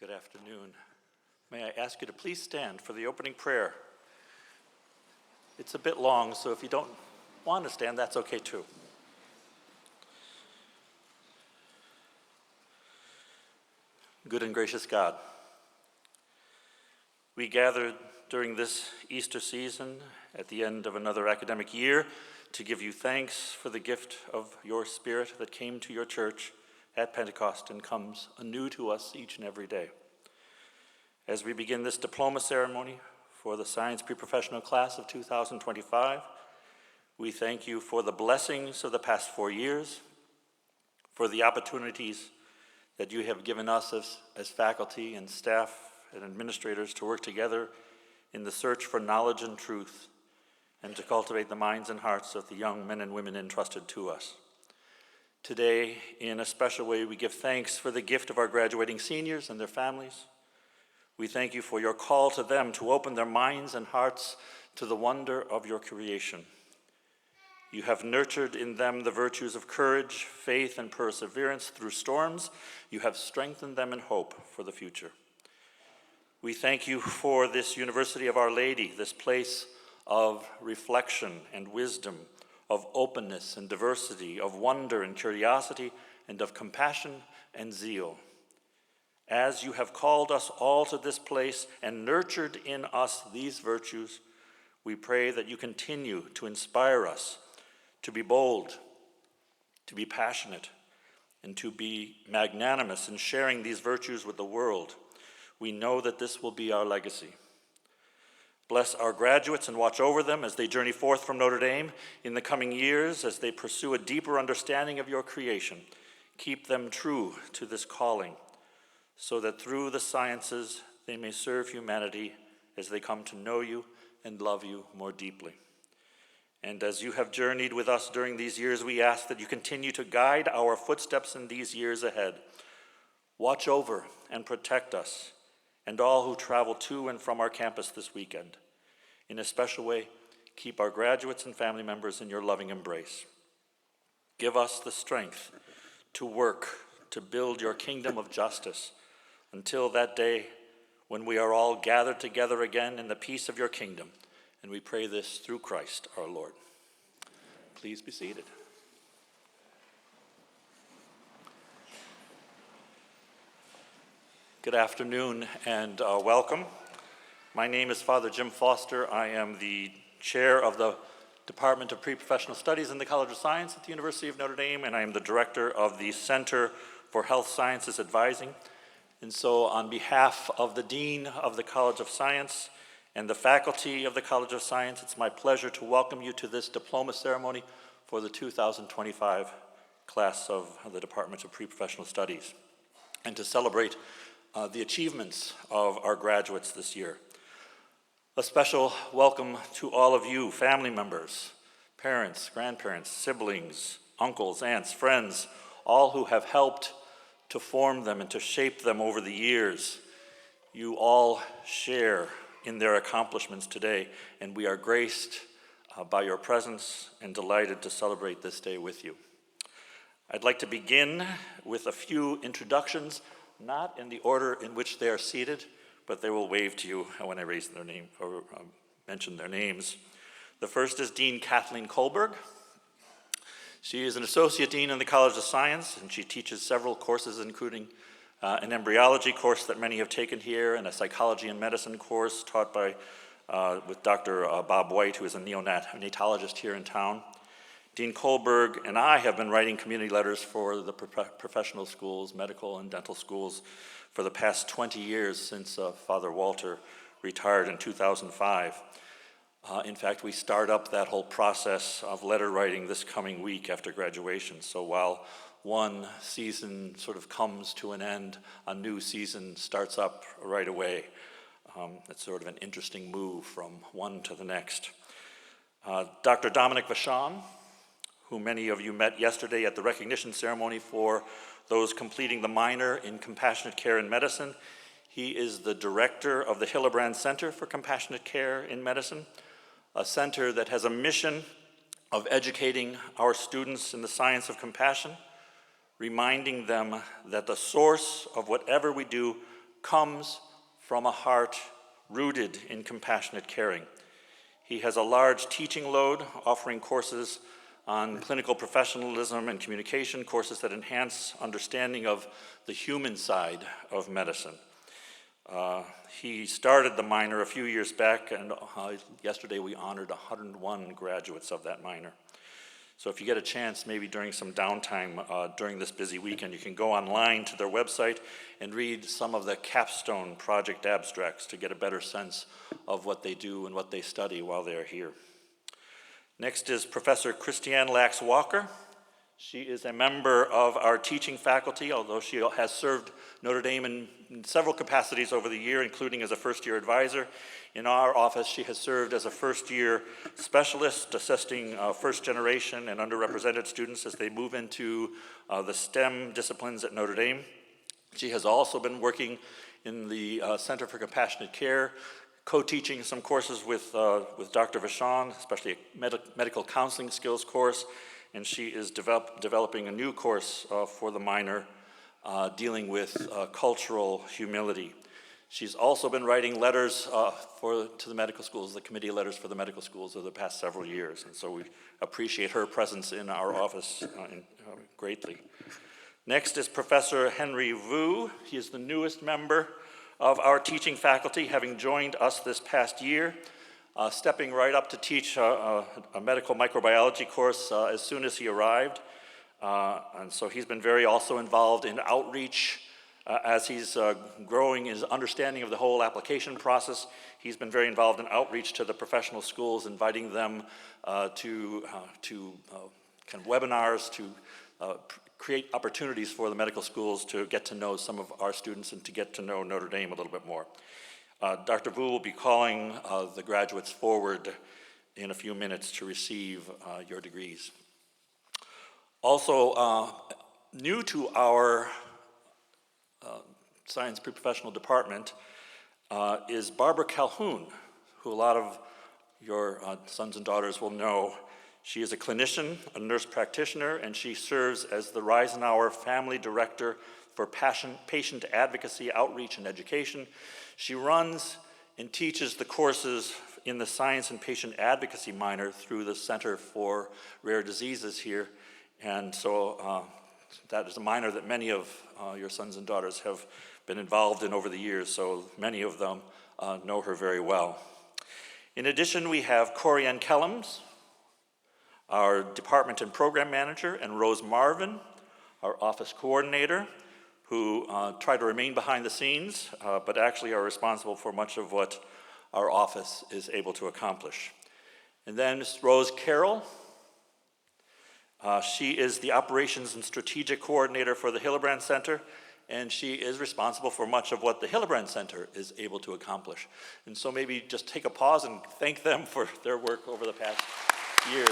Good afternoon. May I ask you to please stand for the opening prayer? It's a bit long, so if you don't want to stand, that's okay too. Good and gracious God, we gathered during this Easter season at the end of another academic year to give you thanks for the gift of your Spirit that came to your church at Pentecost and comes anew to us each and every day. As we begin this diploma ceremony for the Science Preprofessional class of 2025, we thank you for the blessings of the past 4 years, for the opportunities that you have given us as faculty and staff and administrators to work together in the search for knowledge and truth, and to cultivate the minds and hearts of the young men and women entrusted to us. Today, in a special way, we give thanks for the gift of our graduating seniors and their families. We thank you for your call to them to open their minds and hearts to the wonder of your creation. You have nurtured in them the virtues of courage, faith, and perseverance through storms. You have strengthened them in hope for the future. We thank you for this University of Our Lady, this place of reflection and wisdom, of openness and diversity, of wonder and curiosity, and of compassion and zeal. As you have called us all to this place and nurtured in us these virtues, we pray that you continue to inspire us to be bold, to be passionate, and to be magnanimous in sharing these virtues with the world. We know that this will be our legacy. Bless our graduates and watch over them as they journey forth from Notre Dame in the coming years, as they pursue a deeper understanding of your creation. Keep them true to this calling, so that through the sciences they may serve humanity as they come to know you and love you more deeply. And as you have journeyed with us during these years, we ask that you continue to guide our footsteps in these years ahead. Watch over and protect us and all who travel to and from our campus this weekend. In a special way, keep our graduates and family members in your loving embrace. Give us the strength to work to build your kingdom of justice until that day when we are all gathered together again in the peace of your kingdom. And we pray this through Christ our Lord. Please be seated. Good afternoon and welcome. My name is Father Jim Foster. I am the chair of the Department of Preprofessional Studies in the College of Science at the University of Notre Dame, and I am the director of the Center for Health Sciences Advising. And so on behalf of the Dean of the College of Science and the faculty of the College of Science, it's my pleasure to welcome you to this diploma ceremony for the 2025 class of the Department of Preprofessional Studies, and to celebrate the achievements of our graduates this year. A special welcome to all of you, family members, parents, grandparents, siblings, uncles, aunts, friends, all who have helped to form them and to shape them over the years. You all share in their accomplishments today, and we are graced by your presence and delighted to celebrate this day with you. I'd like to begin with a few introductions, not in the order in which they are seated, but they will wave to you when I raise their name or mention their names. The first is Dean Kathleen Kohlberg. She is an associate dean in the College of Science, and she teaches several courses, including an embryology course that many have taken here, and a psychology and medicine course taught by with Dr. Bob White, who is a neonatologist here in town. Dean Kohlberg and I have been writing community letters for the professional schools, medical and dental schools, for the past 20 years since Father Walter retired in 2005. In fact, we start up that whole process of letter writing this coming week after graduation. So while one season sort of comes to an end, a new season starts up right away. It's sort of an interesting move from one to the next. Dr. Dominic Vachon, who many of you met yesterday at the recognition ceremony for those completing the minor in compassionate care in medicine. He is the director of the Hillebrand Center for Compassionate Care in Medicine, a center that has a mission of educating our students in the science of compassion, reminding them that the source of whatever we do comes from a heart rooted in compassionate caring. He has a large teaching load, offering courses on clinical professionalism and communication, courses that enhance understanding of the human side of medicine. He started the minor a few years back, and yesterday we honored 101 graduates of that minor. So if you get a chance, maybe during some downtime during this busy weekend, you can go online to their website and read some of the capstone project abstracts to get a better sense of what they do and what they study while they're here. Next is Professor Christiane Lax-Walker. She is a member of our teaching faculty, although she has served Notre Dame in several capacities over the year, including as a first-year advisor. In our office, she has served as a first-year specialist, assisting first-generation and underrepresented students as they move into the STEM disciplines at Notre Dame. She has also been working in the Center for Compassionate Care, co-teaching some courses with Dr. Vachon, especially a medical counseling skills course, and she is developing a new course for the minor dealing with cultural humility. She's also been writing letters to the medical schools, the committee letters for the medical schools over the past several years, and so we appreciate her presence in our office greatly. Next is Professor Henry Vu. He is the newest member of our teaching faculty, having joined us this past year, stepping right up to teach a medical microbiology course as soon as he arrived. And so he's been very also involved in outreach as he's growing his understanding of the whole application process. He's been very involved in outreach to the professional schools, inviting them to kind of webinars to create opportunities for the medical schools to get to know some of our students and to get to know Notre Dame a little bit more. Dr. Vu will be calling the graduates forward in a few minutes to receive your degrees. Also, new to our Science Preprofessional department is Barbara Calhoun, who a lot of your sons and daughters will know. She is a clinician, a nurse practitioner, and she serves as the Reisenauer Family Director for Patient Advocacy, Outreach, and Education. She runs and teaches the courses in the Science and Patient Advocacy minor through the Center for Rare Diseases here. And so that is a minor that many of your sons and daughters have been involved in over the years, so many of them know her very well. In addition, we have Corianne Kellums, our department and program manager, and Rose Marvin, our office coordinator, who try to remain behind the scenes, but actually are responsible for much of what our office is able to accomplish. And then Ms. Rose Carroll. She is the operations and strategic coordinator for the Hillebrand Center, and she is responsible for much of what the Hillebrand Center is able to accomplish. And so maybe just take a pause and thank them for their work over the past years.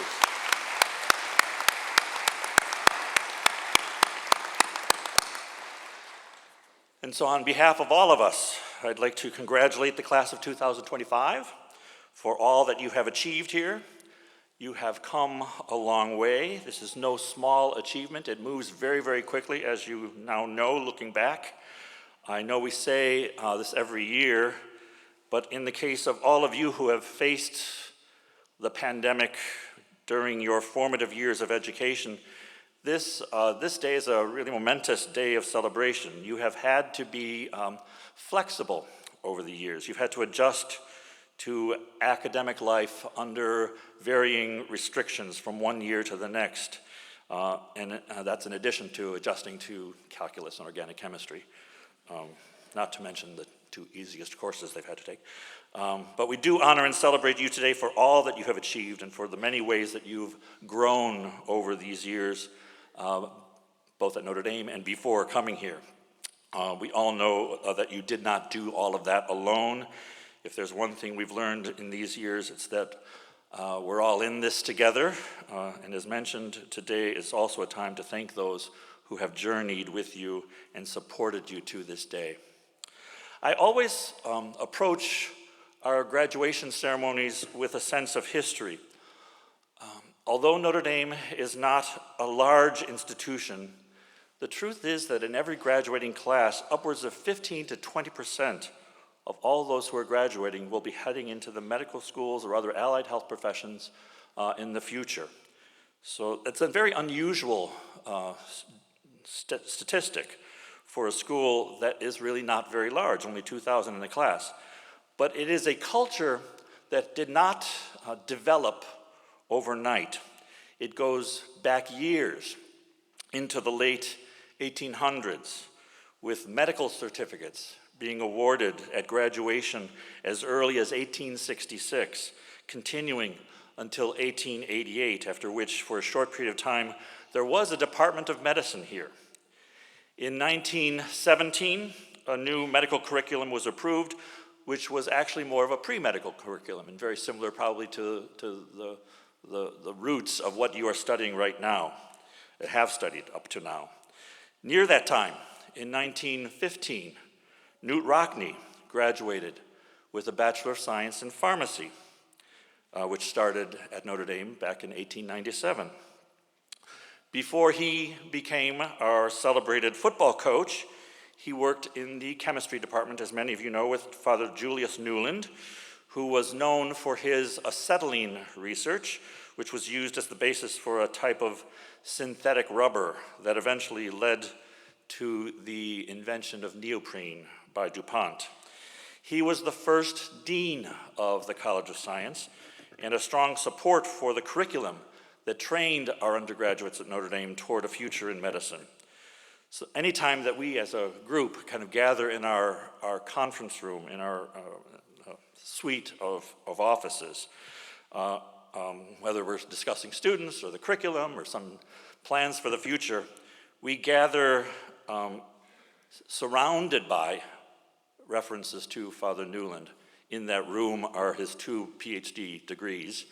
And so on behalf of all of us, I'd like to congratulate the class of 2025 for all that you have achieved here. You have come a long way. This is no small achievement. It moves very, very quickly, as you now know, looking back. I know we say this every year, but in the case of all of you who have faced the pandemic during your formative years of education, this day is a really momentous day of celebration. You have had to be flexible over the years. You've had to adjust to academic life under varying restrictions from one year to the next. And that's in addition to adjusting to calculus and organic chemistry, not to mention the two easiest courses they've had to take. But we do honor and celebrate you today for all that you have achieved and for the many ways that you've grown over these years, both at Notre Dame and before coming here. We all know that you did not do all of that alone. If there's one thing we've learned in these years, it's that we're all in this together. And as mentioned, today is also a time to thank those who have journeyed with you and supported you to this day. I always approach our graduation ceremonies with a sense of history. Although Notre Dame is not a large institution, The truth is that in every graduating class, upwards of 15 to 20% of all those who are graduating will be heading into the medical schools or other allied health professions in the future. So it's a very unusual statistic for a school that is really not very large, only 2,000 in a class. But it is a culture that did not develop overnight. It goes back years into the late 1800s with medical certificates being awarded at graduation as early as 1866, continuing until 1888, after which, for a short period of time, there was a Department of Medicine here. In 1917, a new medical curriculum was approved, which was actually more of a pre-medical curriculum and very similar probably to the roots of what you are studying right now, have studied up to now. Near that time, in 1915, Newt Rockney graduated with a Bachelor of Science in Pharmacy, which started at Notre Dame back in 1897. Before he became our celebrated football coach, he worked in the chemistry department, as many of you know, with Father Julius Newland, who was known for his acetylene research, which was used as the basis for a type of synthetic rubber that eventually led to the invention of neoprene by DuPont. He was the first dean of the College of Science and a strong support for the curriculum that trained our undergraduates at Notre Dame toward a future in medicine. So anytime that we as a group kind of gather in our conference room, in our suite of offices, whether we're discussing students or the curriculum or some plans for the future, we gather surrounded by references to Father Newland. In that room are his 2 PhD degrees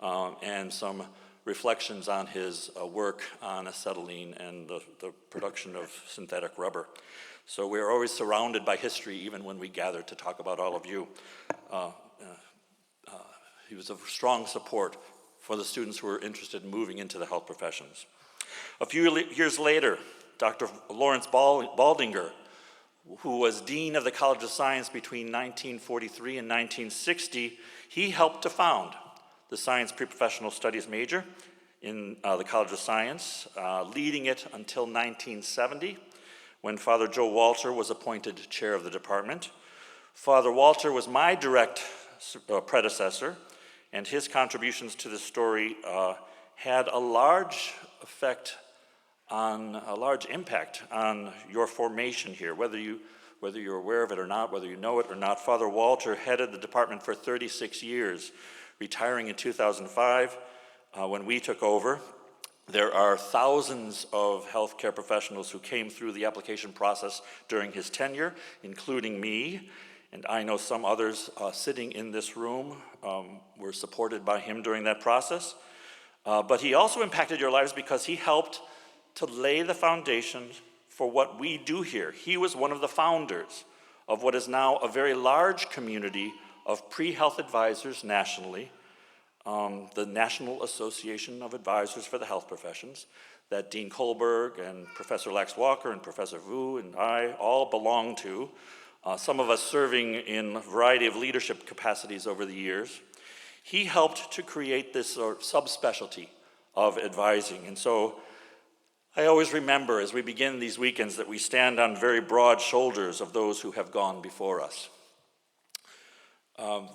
and some reflections on his work on acetylene and the production of synthetic rubber. So we're always surrounded by history, even when we gather to talk about all of you. He was a strong support for the students who were interested in moving into the health professions. A few years later, Dr. Lawrence Baldinger, who was Dean of the College of Science between 1943 and 1960, he helped to found the Science Preprofessional Studies major in the College of Science, leading it until 1970, when Father Joe Walter was appointed chair of the department. Father Walter was my direct predecessor, and his contributions to this story had a large impact on your formation here, whether you're aware of it or not, whether you know it or not. Father Walter headed the department for 36 years, retiring in 2005 when we took over. There are thousands of healthcare professionals who came through the application process during his tenure, including me, and I know some others sitting in this room were supported by him during that process. But he also impacted your lives because he helped to lay the foundation for what we do here. He was one of the founders of what is now a very large community of pre-health advisors nationally, the National Association of Advisors for the Health Professions, that Dean Kohlberg and Professor Lax Walker and Professor Vu and I all belong to, some of us serving in a variety of leadership capacities over the years. He helped to create this subspecialty of advising. And so I always remember as we begin these weekends that we stand on very broad shoulders of those who have gone before us.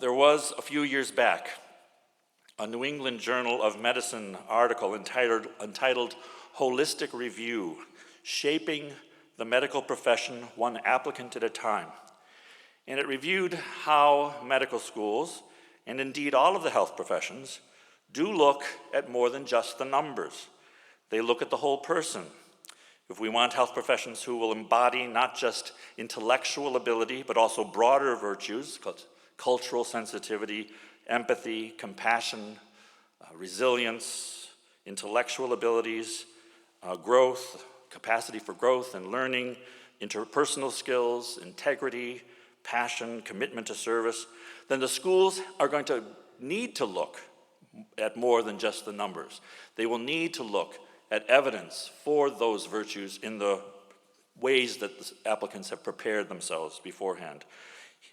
There was, a few years back, a New England Journal of Medicine article entitled Holistic Review, Shaping the Medical Profession One Applicant at a Time. And it reviewed how medical schools, and indeed all of the health professions, do look at more than just the numbers. They look at the whole person. If we want health professions who will embody not just intellectual ability, but also broader virtues, cultural sensitivity, empathy, compassion, resilience, intellectual abilities, growth, capacity for growth and learning, interpersonal skills, integrity, passion, commitment to service, then the schools are going to need to look at more than just the numbers. They will need to look at evidence for those virtues in the ways that the applicants have prepared themselves beforehand.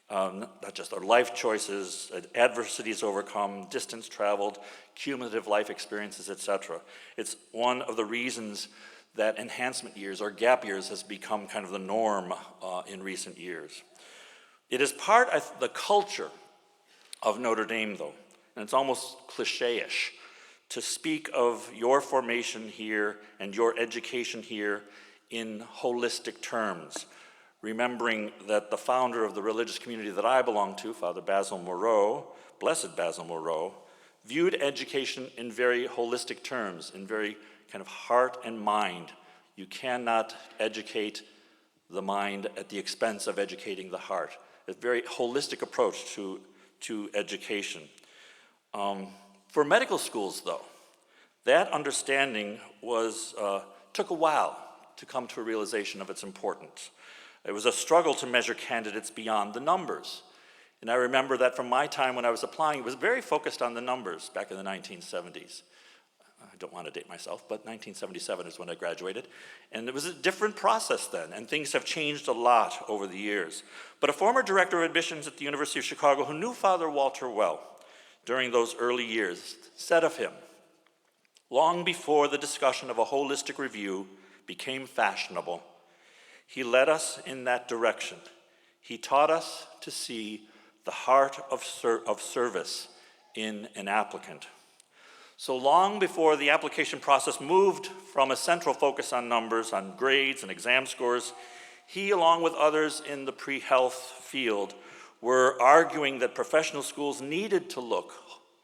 Not just their life choices, adversities overcome, distance traveled, cumulative life experiences, etc. It's one of the reasons that enhancement years or gap years has become kind of the norm in recent years. It is part of the culture of Notre Dame, though, and it's almost cliche-ish to speak of your formation here and your education here in holistic terms, remembering that the founder of the religious community that I belong to, Father Basil Moreau, Blessed Basil Moreau, viewed education in very holistic terms, in very kind of heart and mind. You cannot educate the mind at the expense of educating the heart. A very holistic approach to education. For medical schools, though, that understanding took a while to come to a realization of its importance. It was a struggle to measure candidates beyond the numbers. And I remember that from my time when I was applying, it was very focused on the numbers back in the 1970s. I don't want to date myself, but 1977 is when I graduated. And it was a different process then, and things have changed a lot over the years. But a former director of admissions at the University of Chicago who knew Father Walter well during those early years said of him, long before the discussion of a holistic review became fashionable, he led us in that direction. He taught us to see the heart of service in an applicant. So long before the application process moved from a central focus on numbers, on grades and exam scores, he, along with others in the pre-health field, were arguing that professional schools needed to look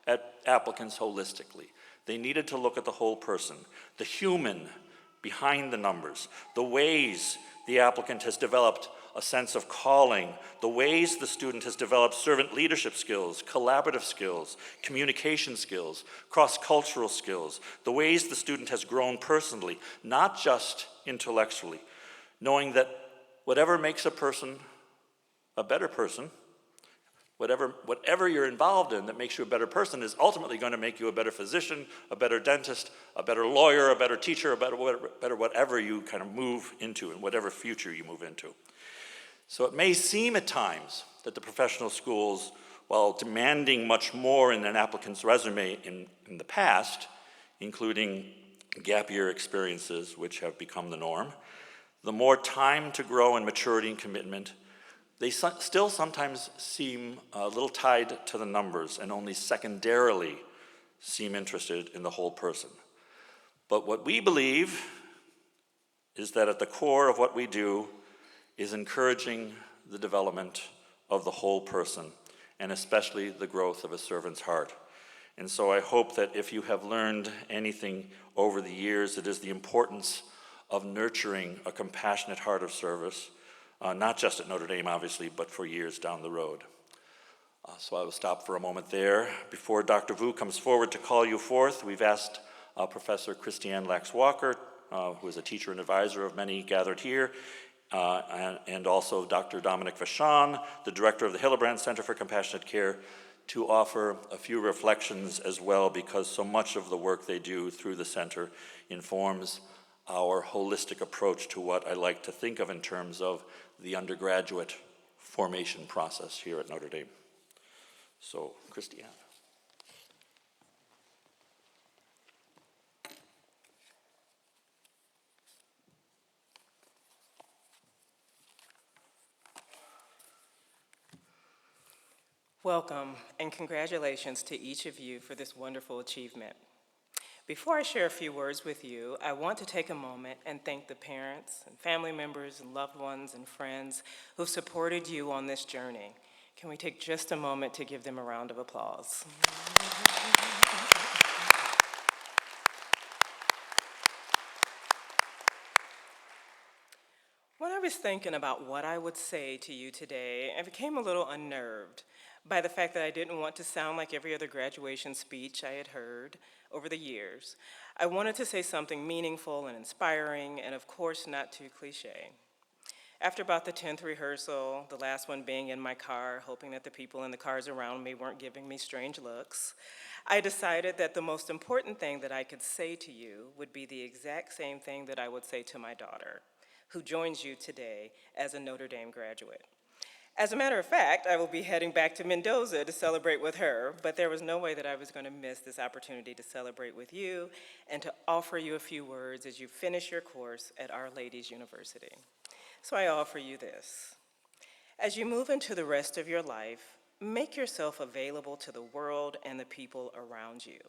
at applicants holistically. They needed to look at the whole person, the human behind the numbers, the ways the applicant has developed a sense of calling, the ways the student has developed servant leadership skills, collaborative skills, communication skills, cross-cultural skills, the ways the student has grown personally, not just intellectually, knowing that whatever makes a person a better person, whatever you're involved in that makes you a better person is ultimately going to make you a better physician, a better dentist, a better lawyer, a better teacher, a better whatever you kind of move into and whatever future you move into. So it may seem at times that the professional schools, while demanding much more in an applicant's resume in the past, including gap year experiences, which have become the norm, the more time to grow in maturity and commitment, they still sometimes seem a little tied to the numbers and only secondarily seem interested in the whole person. But what we believe is that at the core of what we do is encouraging the development of the whole person, and especially the growth of a servant's heart. And so I hope that if you have learned anything over the years, it is the importance of nurturing a compassionate heart of service, not just at Notre Dame, obviously, but for years down the road. So I will stop for a moment there. Before Dr. Vu comes forward to call you forth, we've asked Professor Christiane Lax-Walker, who is a teacher and advisor of many gathered here, and also Dr. Dominic Vachon, the director of the Hillebrand Center for Compassionate Care, to offer a few reflections as well, because so much of the work they do through the center informs our holistic approach to what I like to think of in terms of the undergraduate formation process here at Notre Dame. So, Christiane. Welcome and congratulations to each of you for this wonderful achievement. Before I share a few words with you, I want to take a moment and thank the parents and family members and loved ones and friends who've supported you on this journey. Can we take just a moment to give them a round of applause? When I was thinking about what I would say to you today, I became a little unnerved by the fact that I didn't want to sound like every other graduation speech I had heard over the years. I wanted to say something meaningful and inspiring, and of course not too cliche. After about the 10th rehearsal, the last one being in my car, hoping that the people in the cars around me weren't giving me strange looks, I decided that the most important thing that I could say to you would be the exact same thing that I would say to my daughter, who joins you today as a Notre Dame graduate. As a matter of fact, I will be heading back to Mendoza to celebrate with her, but there was no way that I was going to miss this opportunity to celebrate with you and to offer you a few words as you finish your course at Our Lady's University. So I offer you this. As you move into the rest of your life, make yourself available to the world and the people around you.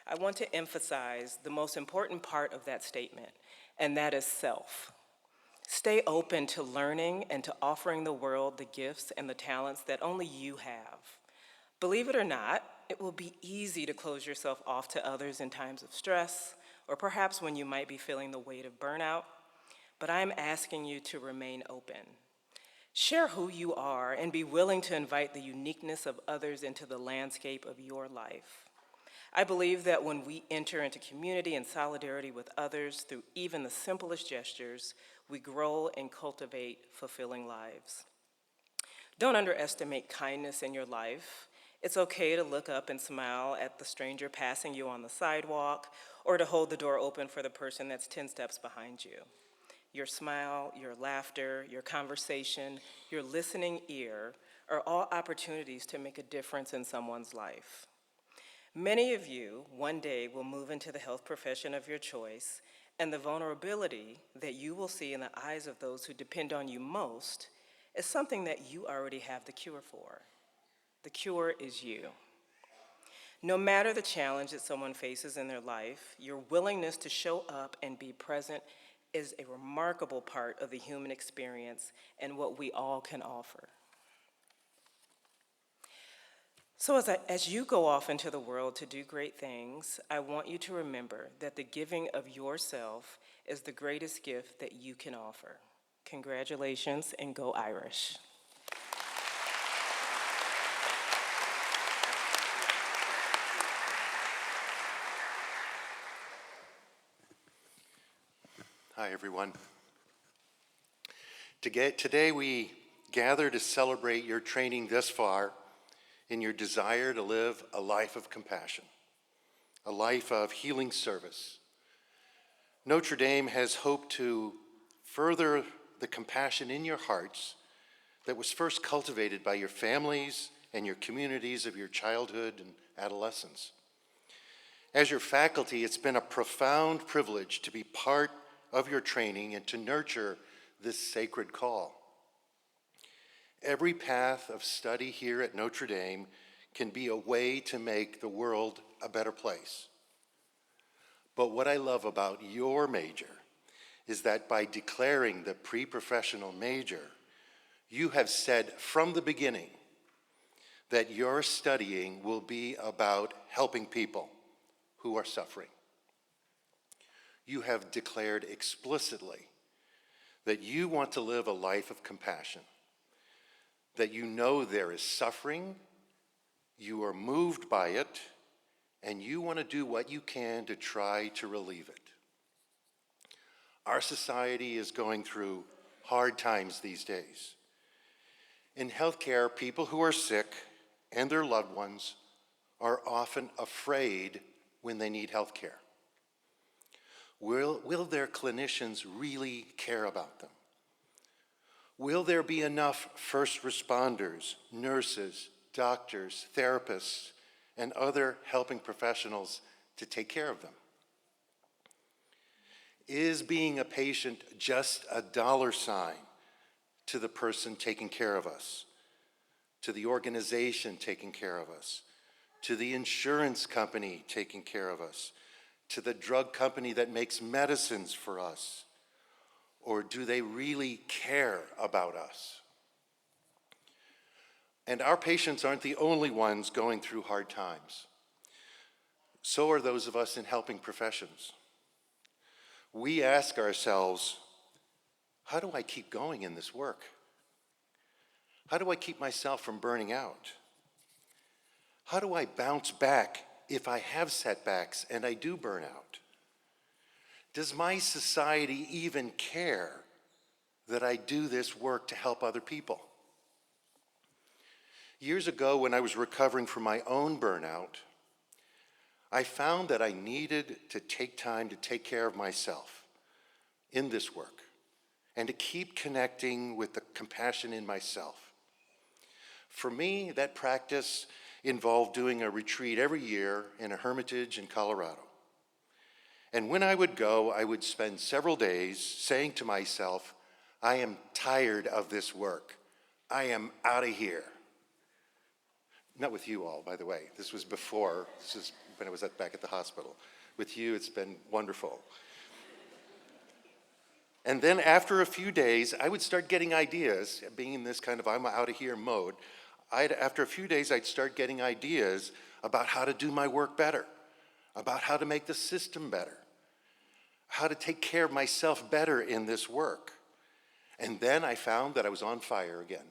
I want to emphasize the most important part of that statement, and that is self. Stay open to learning and to offering the world the gifts and the talents that only you have. Believe it or not, it will be easy to close yourself off to others in times of stress, or perhaps when you might be feeling the weight of burnout, but I'm asking you to remain open. Share who you are and be willing to invite the uniqueness of others into the landscape of your life. I believe that when we enter into community and solidarity with others through even the simplest gestures, we grow and cultivate fulfilling lives. Don't underestimate kindness in your life. It's okay to look up and smile at the stranger passing you on the sidewalk or to hold the door open for the person that's 10 steps behind you. Your smile, your laughter, your conversation, your listening ear are all opportunities to make a difference in someone's life. Many of you one day will move into the health profession of your choice, and the vulnerability that you will see in the eyes of those who depend on you most is something that you already have the cure for. The cure is you. No matter the challenge that someone faces in their life, your willingness to show up and be present is a remarkable part of the human experience and what we all can offer. So as you go off into the world to do great things, I want you to remember that the giving of yourself is the greatest gift that you can offer. Congratulations, and go Irish. Hi, everyone. Today we gather to celebrate your training thus far in your desire to live a life of compassion, a life of healing service. Notre Dame has hoped to further the compassion in your hearts that was first cultivated by your families and your communities of your childhood and adolescence. As your faculty, it's been a profound privilege to be part of your training and to nurture this sacred call. Every path of study here at Notre Dame can be a way to make the world a better place. But what I love about your major is that by declaring the pre-professional major, you have said from the beginning that your studying will be about helping people who are suffering. You have declared explicitly that you want to live a life of compassion, that you know there is suffering, you are moved by it, and you want to do what you can to try to relieve it. Our society is going through hard times these days. In healthcare, people who are sick and their loved ones are often afraid when they need healthcare. Will their clinicians really care about them? Will there be enough first responders, nurses, doctors, therapists, and other helping professionals to take care of them? Is being a patient just a dollar sign to the person taking care of us, to the organization taking care of us, to the insurance company taking care of us, to the drug company that makes medicines for us? Or do they really care about us? And our patients aren't the only ones going through hard times. So are those of us in helping professions. We ask ourselves, how do I keep going in this work? How do I keep myself from burning out? How do I bounce back if I have setbacks and I do burn out? Does my society even care that I do this work to help other people. Years ago, when I was recovering from my own burnout, I found that I needed to take time to take care of myself in this work and to keep connecting with the compassion in myself. For me, that practice involved doing a retreat every year in a hermitage in Colorado. And when I would go, I would spend several days saying to myself, I am tired of this work. I am out of here. Not with you all, by the way. This was before. This is when I was back at the hospital. With you, it's been wonderful. And then after a few days, I would start getting ideas, being in this kind of I'm out of here mode. After a few days, I'd start getting ideas about how to do my work better, about how to make the system better, how to take care of myself better in this work. And then I found that I was on fire again.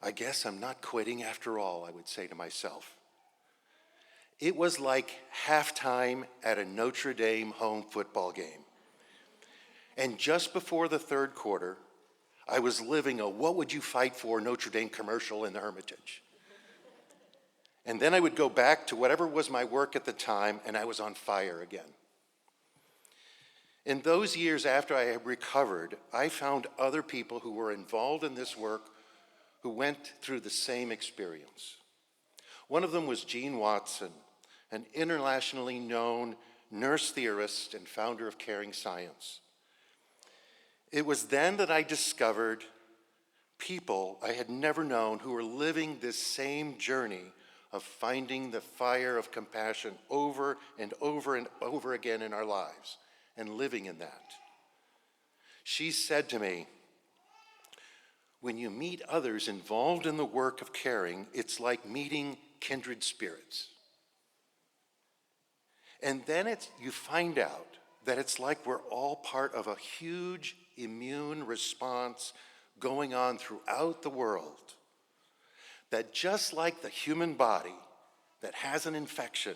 I guess I'm not quitting after all, I would say to myself. It was like halftime at a Notre Dame home football game. And just before the third quarter, I was living a what would you fight for Notre Dame commercial in the Hermitage. And then I would go back to whatever was my work at the time, and I was on fire again. In those years after I had recovered, I found other people who were involved in this work who went through the same experience. One of them was Jean Watson, an internationally known nurse theorist and founder of Caring Science. It was then that I discovered people I had never known who were living this same journey of finding the fire of compassion over and over and over again in our lives and living in that. She said to me, when you meet others involved in the work of caring, it's like meeting kindred spirits. And then you find out that it's like we're all part of a huge immune response going on throughout the world. That just like the human body that has an infection,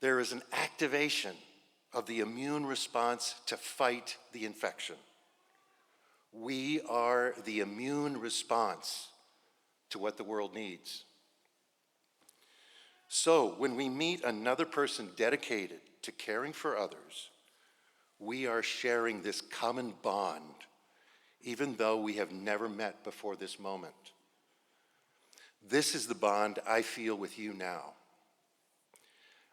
there is an activation of the immune response to fight the infection. We are the immune response to what the world needs. So when we meet another person dedicated to caring for others, we are sharing this common bond, even though we have never met before this moment. This is the bond I feel with you now.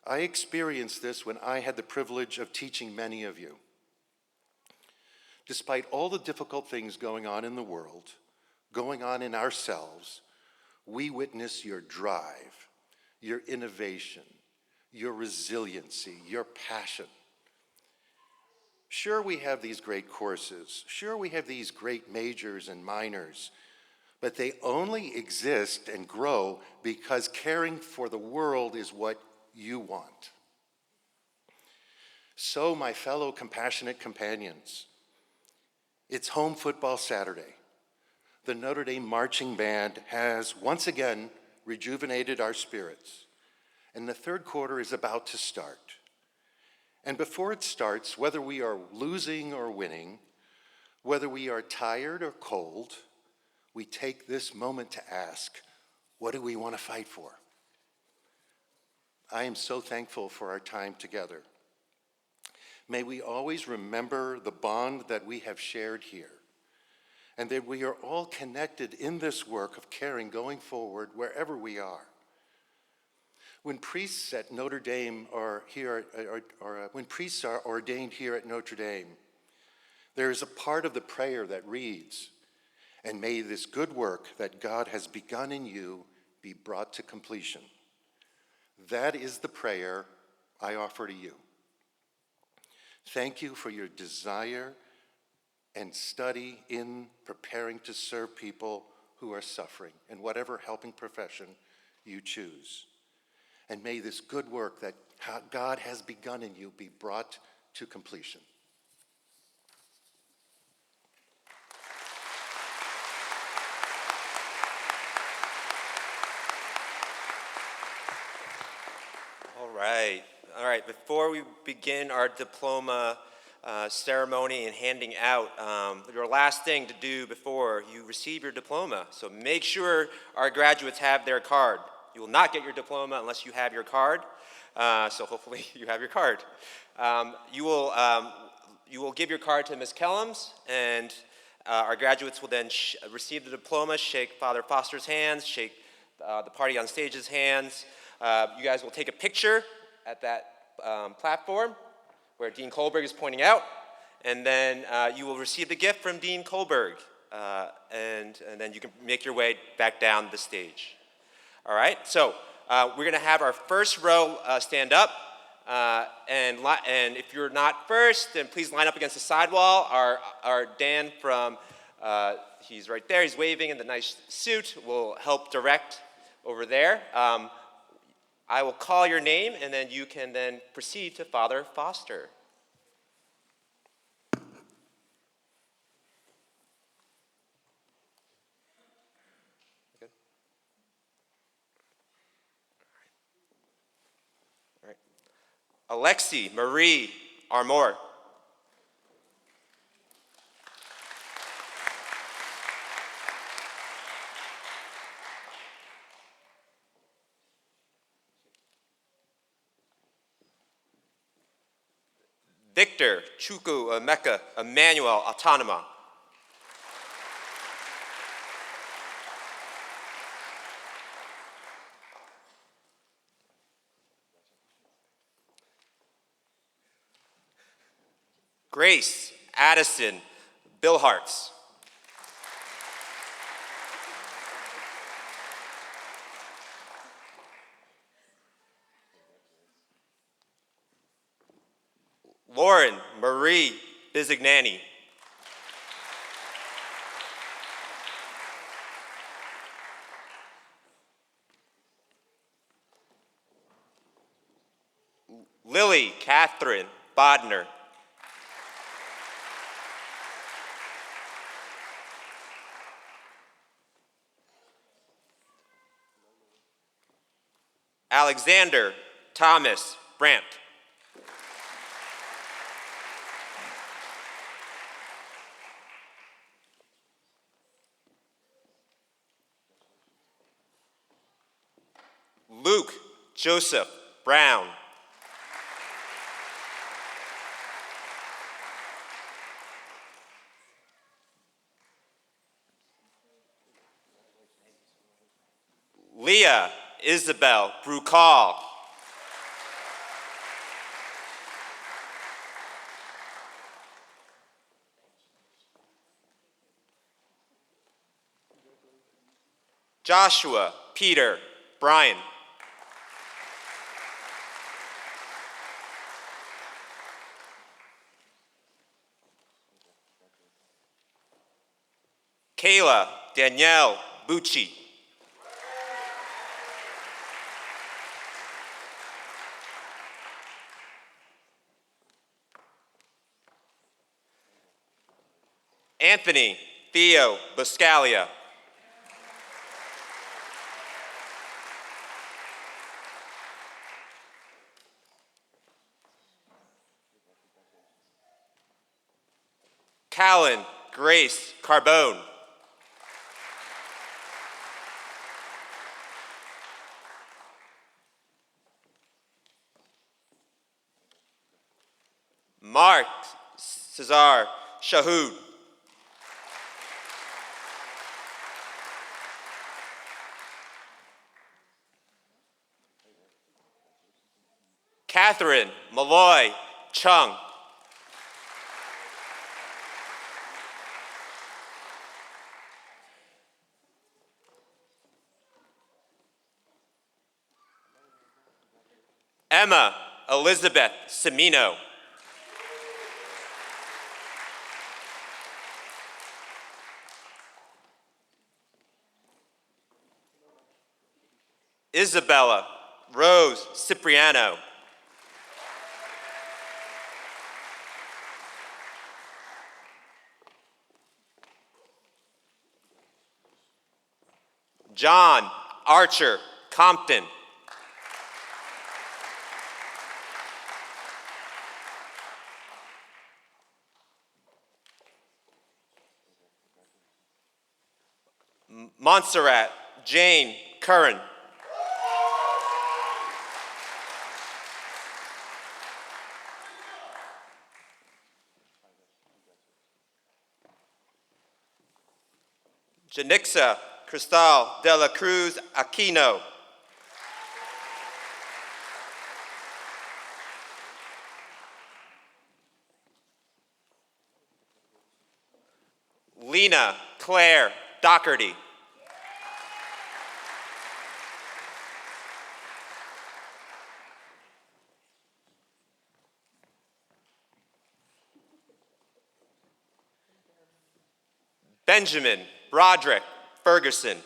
I experienced this when I had the privilege of teaching many of you. Despite all the difficult things going on in the world, going on in ourselves, we witness your drive, your innovation, your resiliency, your passion. Sure, we have these great courses. Sure, we have these great majors and minors, but they only exist and grow because caring for the world is what you want. So, my fellow compassionate companions, it's home football Saturday. The Notre Dame marching band has once again rejuvenated our spirits, and the third quarter is about to start. And before it starts, whether we are losing or winning, whether we are tired or cold, we take this moment to ask, what do we want to fight for? I am so thankful for our time together. May we always remember the bond that we have shared here, and that we are all connected in this work of caring going forward wherever we are. When priests at Notre Dame when priests are ordained here at Notre Dame, there is a part of the prayer that reads, "And may this good work that God has begun in you be brought to completion." That is the prayer I offer to you. Thank you for your desire and study in preparing to serve people who are suffering in whatever helping profession you choose. And may this good work that God has begun in you be brought to completion. All right. Before we begin our diploma ceremony and handing out your last thing to do before you receive your diploma. So make sure our graduates have their card. You will not get your diploma unless you have your card. So hopefully you have your card. You will give your card to Ms. Kellums, and our graduates will then receive the diploma, shake Father Foster's hands, shake the party on stage's hands. You guys will take a picture at that platform where Dean Kohlberg is pointing out, and then you will receive the gift from Dean Kohlberg, and then you can make your way back down the stage. All right, so we're gonna have our first row stand up, and if you're not first, then please line up against the sidewall. Our Dan from, he's right there, he's waving in the nice suit, will help direct over there. I will call your name, and then you can then proceed to Father Foster. Good. All right. Alexi Marie Armour. Victor Chuku Emeka Emmanuel Autonoma. Grace Addison Billhartz. Lauren Marie Bizignani. Lily Catherine Bodner. Alexander Thomas Brandt. Luke Joseph Brown. Leah Isabel Brucal. Joshua Peter Bryan. Kayla Danielle Bucci. Anthony Theo Buscalia. Callan Grace Carbone. Mark Cesar Shahood. Catherine Malloy Chung. Emma Elizabeth Semino. Isabella Rose Cipriano. John Archer Compton. Montserrat Jane Curran. Janixa Cristal de la Cruz Aquino. Lena Claire Doherty. Benjamin Broderick Ferguson.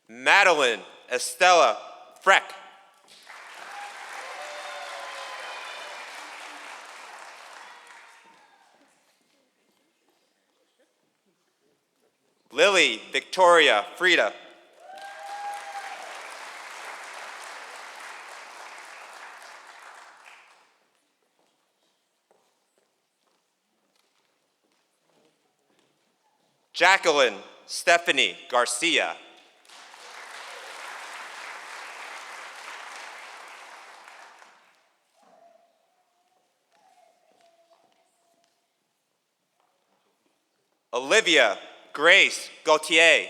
Madeline Estella Freck. Lily Victoria Frida. Jacqueline Stephanie Garcia. Olivia Grace Gauthier.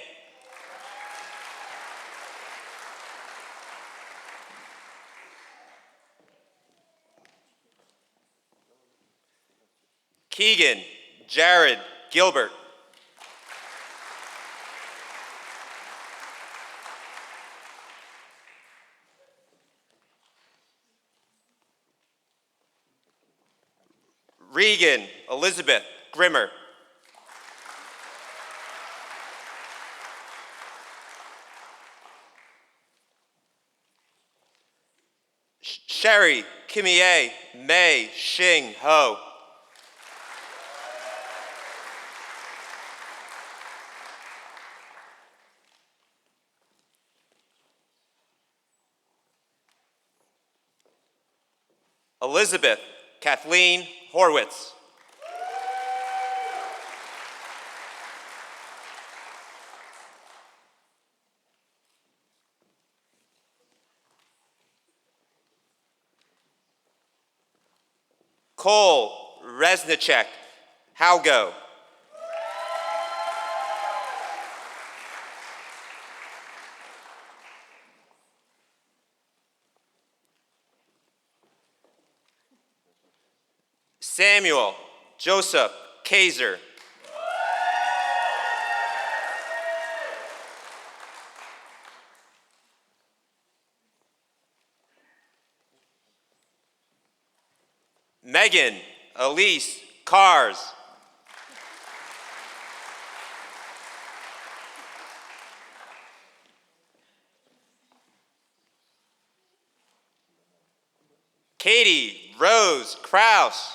Keegan Jared Gilbert. Regan Elizabeth Grimmer. Sherry Kimie Mei Xing Ho. Elizabeth Kathleen Horwitz. Cole Resnicek Haugo. Samuel Joseph Kaiser. Megan Elise Cars. Katie Rose Kraus.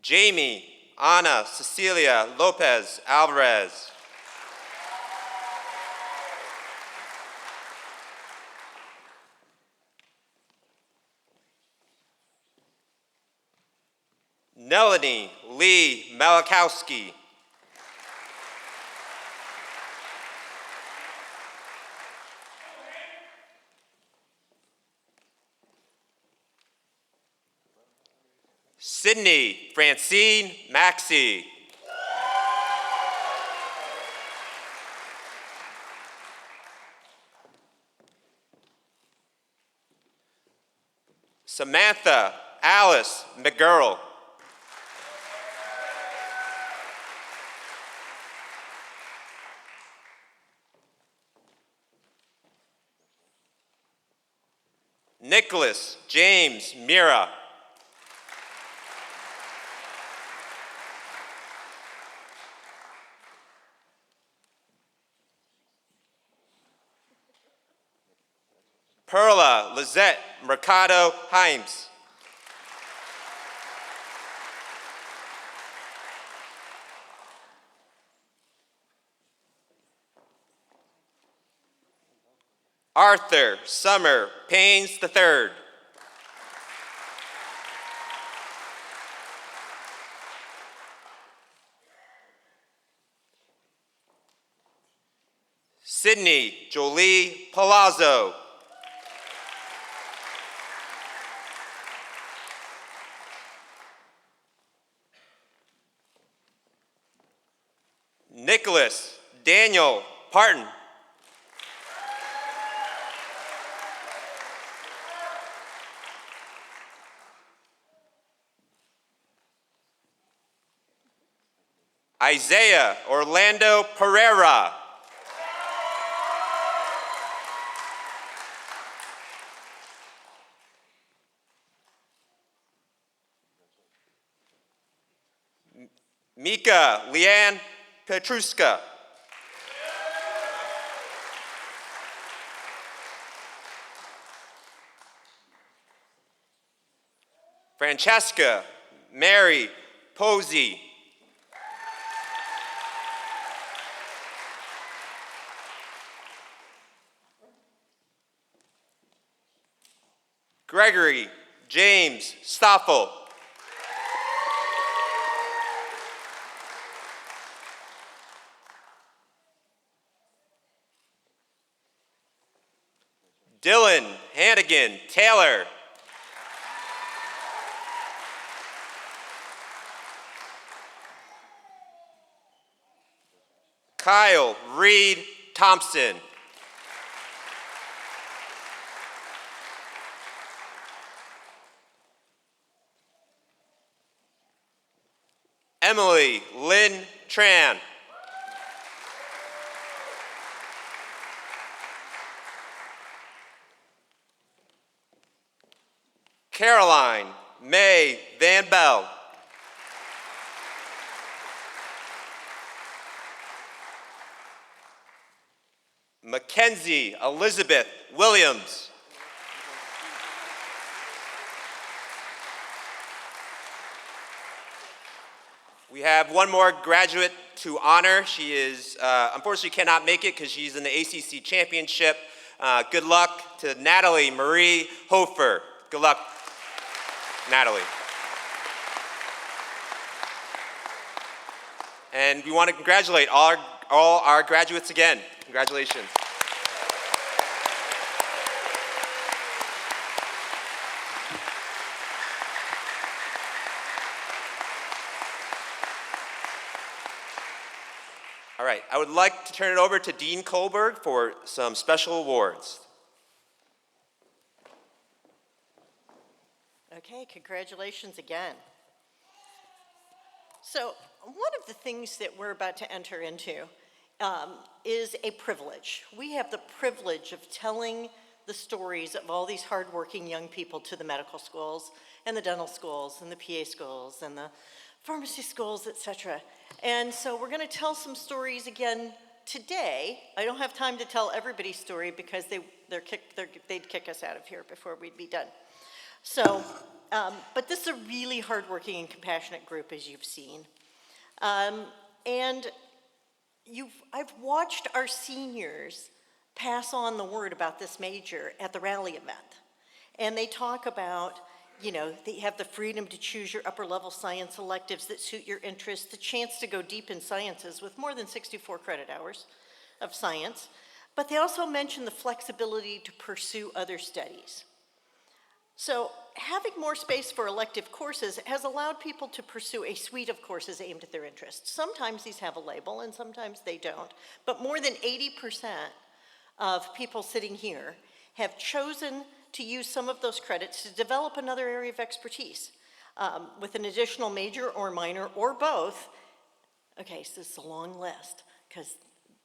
Jamie Ana Cecilia Lopez Alvarez. Melanie Lee Malakowski. Sydney Francine Maxey. Samantha Alice McGurl. Nicholas James Mira. Perla Lizette Mercado Himes. Arthur Summer Paynes III. Sydney Jolie Palazzo. Nicholas Daniel Parton. Isaiah Orlando Pereira. Mika Leanne Petruska. Francesca Mary Posey. Gregory James Stoffel. Dylan Hannigan Taylor. Kyle Reed Thompson. Emily Lynn Tran. Caroline May Van Bell. Mackenzie Elizabeth Williams. We have one more graduate to honor. She is, unfortunately cannot make it because she's in the ACC championship. Good luck to Natalie Marie Hofer. Good luck, Natalie. And we want to congratulate all our graduates again. Congratulations. All right, I would like to turn it over to Dean Kohlberg for some special awards. Okay, congratulations again. So one of the things that we're about to enter into is a privilege. We have the privilege of telling the stories of all these hardworking young people to the medical schools and the dental schools and the PA schools and the pharmacy schools, etc. And so we're going to tell some stories again today. I don't have time to tell everybody's story because they'd kick us out of here before we'd be done. So, but this is a really hardworking and compassionate group, as you've seen. And I've watched our seniors pass on the word about this major at the rally event. And they talk about, you know, they have the freedom to choose your upper level science electives that suit your interests, the chance to go deep in sciences with more than 64 credit hours of science. But they also mention the flexibility to pursue other studies. So having more space for elective courses has allowed people to pursue a suite of courses aimed at their interests. Sometimes these have a label and sometimes they don't, but more than 80% of people sitting here have chosen to use some of those credits to develop another area of expertise with an additional major or minor or both. Okay, so this is a long list because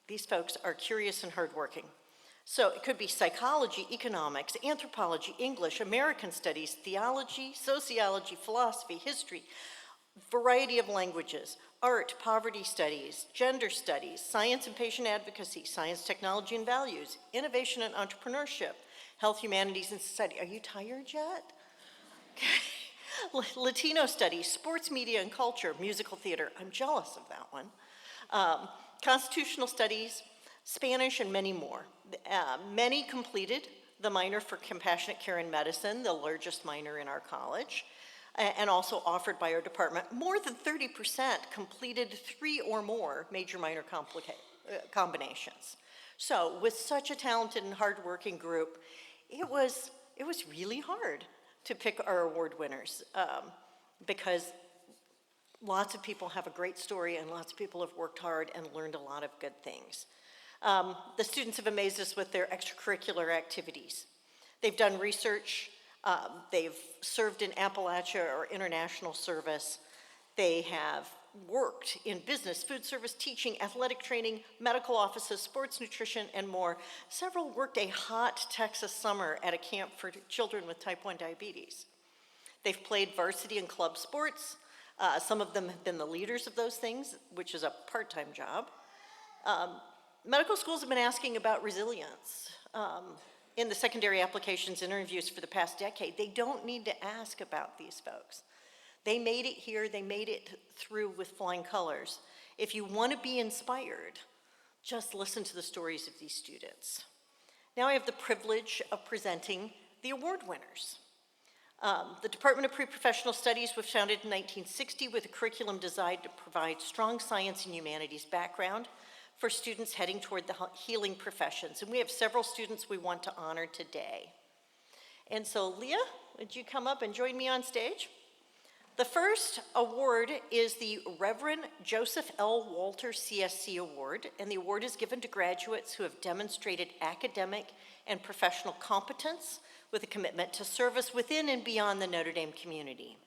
these folks are curious and hardworking. So it could be psychology, economics, anthropology, English, American studies, theology, sociology, philosophy, history, variety of languages, art, poverty studies, gender studies, science and patient advocacy, science, technology and values, innovation and entrepreneurship, health, humanities and society. Are you tired yet? Okay. Latino studies, sports, media and culture, musical theater. I'm jealous of that one. Constitutional studies, Spanish, and many more. Many completed the minor for compassionate care in medicine, the largest minor in our college, and also offered by our department. More than 30% completed 3 or more major minor combinations. So with such a talented and hardworking group, it was really hard to pick our award winners because lots of people have a great story and lots of people have worked hard and learned a lot of good things. The students have amazed us with their extracurricular activities. They've done research, they've served in Appalachia or international service, they have worked in business, food service, teaching, athletic training, medical offices, sports nutrition, and more. Several worked a hot Texas summer at a camp for children with type 1 diabetes. They've played varsity and club sports. Some of them have been the leaders of those things, which is a part-time job. Medical schools have been asking about resilience. In the secondary applications interviews for the past decade, they don't need to ask about these folks. They made it here, they made it through with flying colors. If you want to be inspired, just listen to the stories of these students. Now I have the privilege of presenting the award winners. The Department of Preprofessional Studies was founded in 1960 with a curriculum designed to provide strong science and humanities background for students heading toward the healing professions. And we have several students we want to honor today. And so Leah, would you come up and join me on stage? The first award is the Reverend Joseph L. Walter CSC Award, and the award is given to graduates who have demonstrated academic and professional competence with a commitment to service within and beyond the Notre Dame community.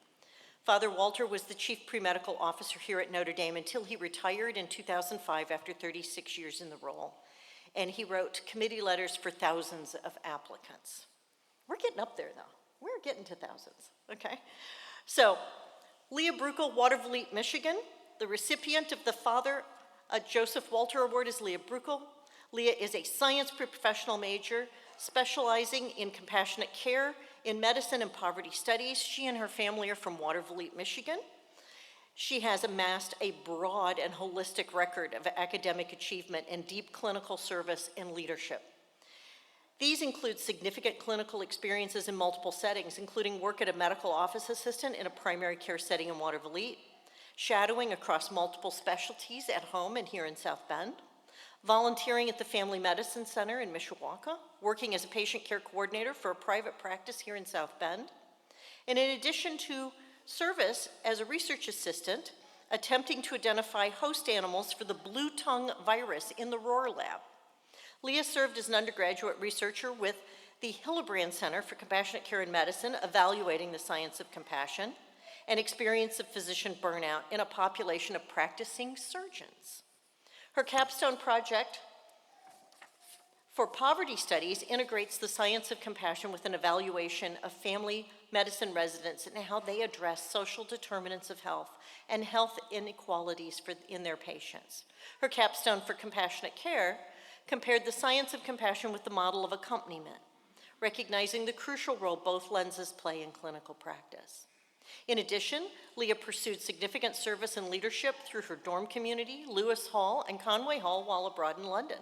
Father Walter was the chief pre-medical officer here at Notre Dame until he retired in 2005 after 36 years in the role, and he wrote committee letters for thousands of applicants. We're getting up there, though. We're getting to thousands, okay? So, Leah Bruckle, Watervliet, Michigan. The recipient of the Father Joseph Walter Award is Leah Bruckle. Leah is a science pre-professional major specializing in compassionate care, in medicine and poverty studies. She and her family are from Watervliet, Michigan. She has amassed a broad and holistic record of academic achievement and deep clinical service and leadership. These include significant clinical experiences in multiple settings, including work at a medical office assistant in a primary care setting in Watervliet, shadowing across multiple specialties at home and here in South Bend, volunteering at the Family Medicine Center in Mishawaka, working as a patient care coordinator for a private practice here in South Bend, and in addition to service as a research assistant, attempting to identify host animals for the blue tongue virus in the Rohr lab. Leah served as an undergraduate researcher with the Hillebrand Center for Compassionate Care in Medicine, evaluating the science of compassion and experience of physician burnout in a population of practicing surgeons. Her capstone project for poverty studies integrates the science of compassion with an evaluation of family medicine residents and how they address social determinants of health and health inequalities in their patients. Her capstone for compassionate care compared the science of compassion with the model of accompaniment, recognizing the crucial role both lenses play in clinical practice. In addition, Leah pursued significant service and leadership through her dorm community, Lewis Hall and Conway Hall, while abroad in London.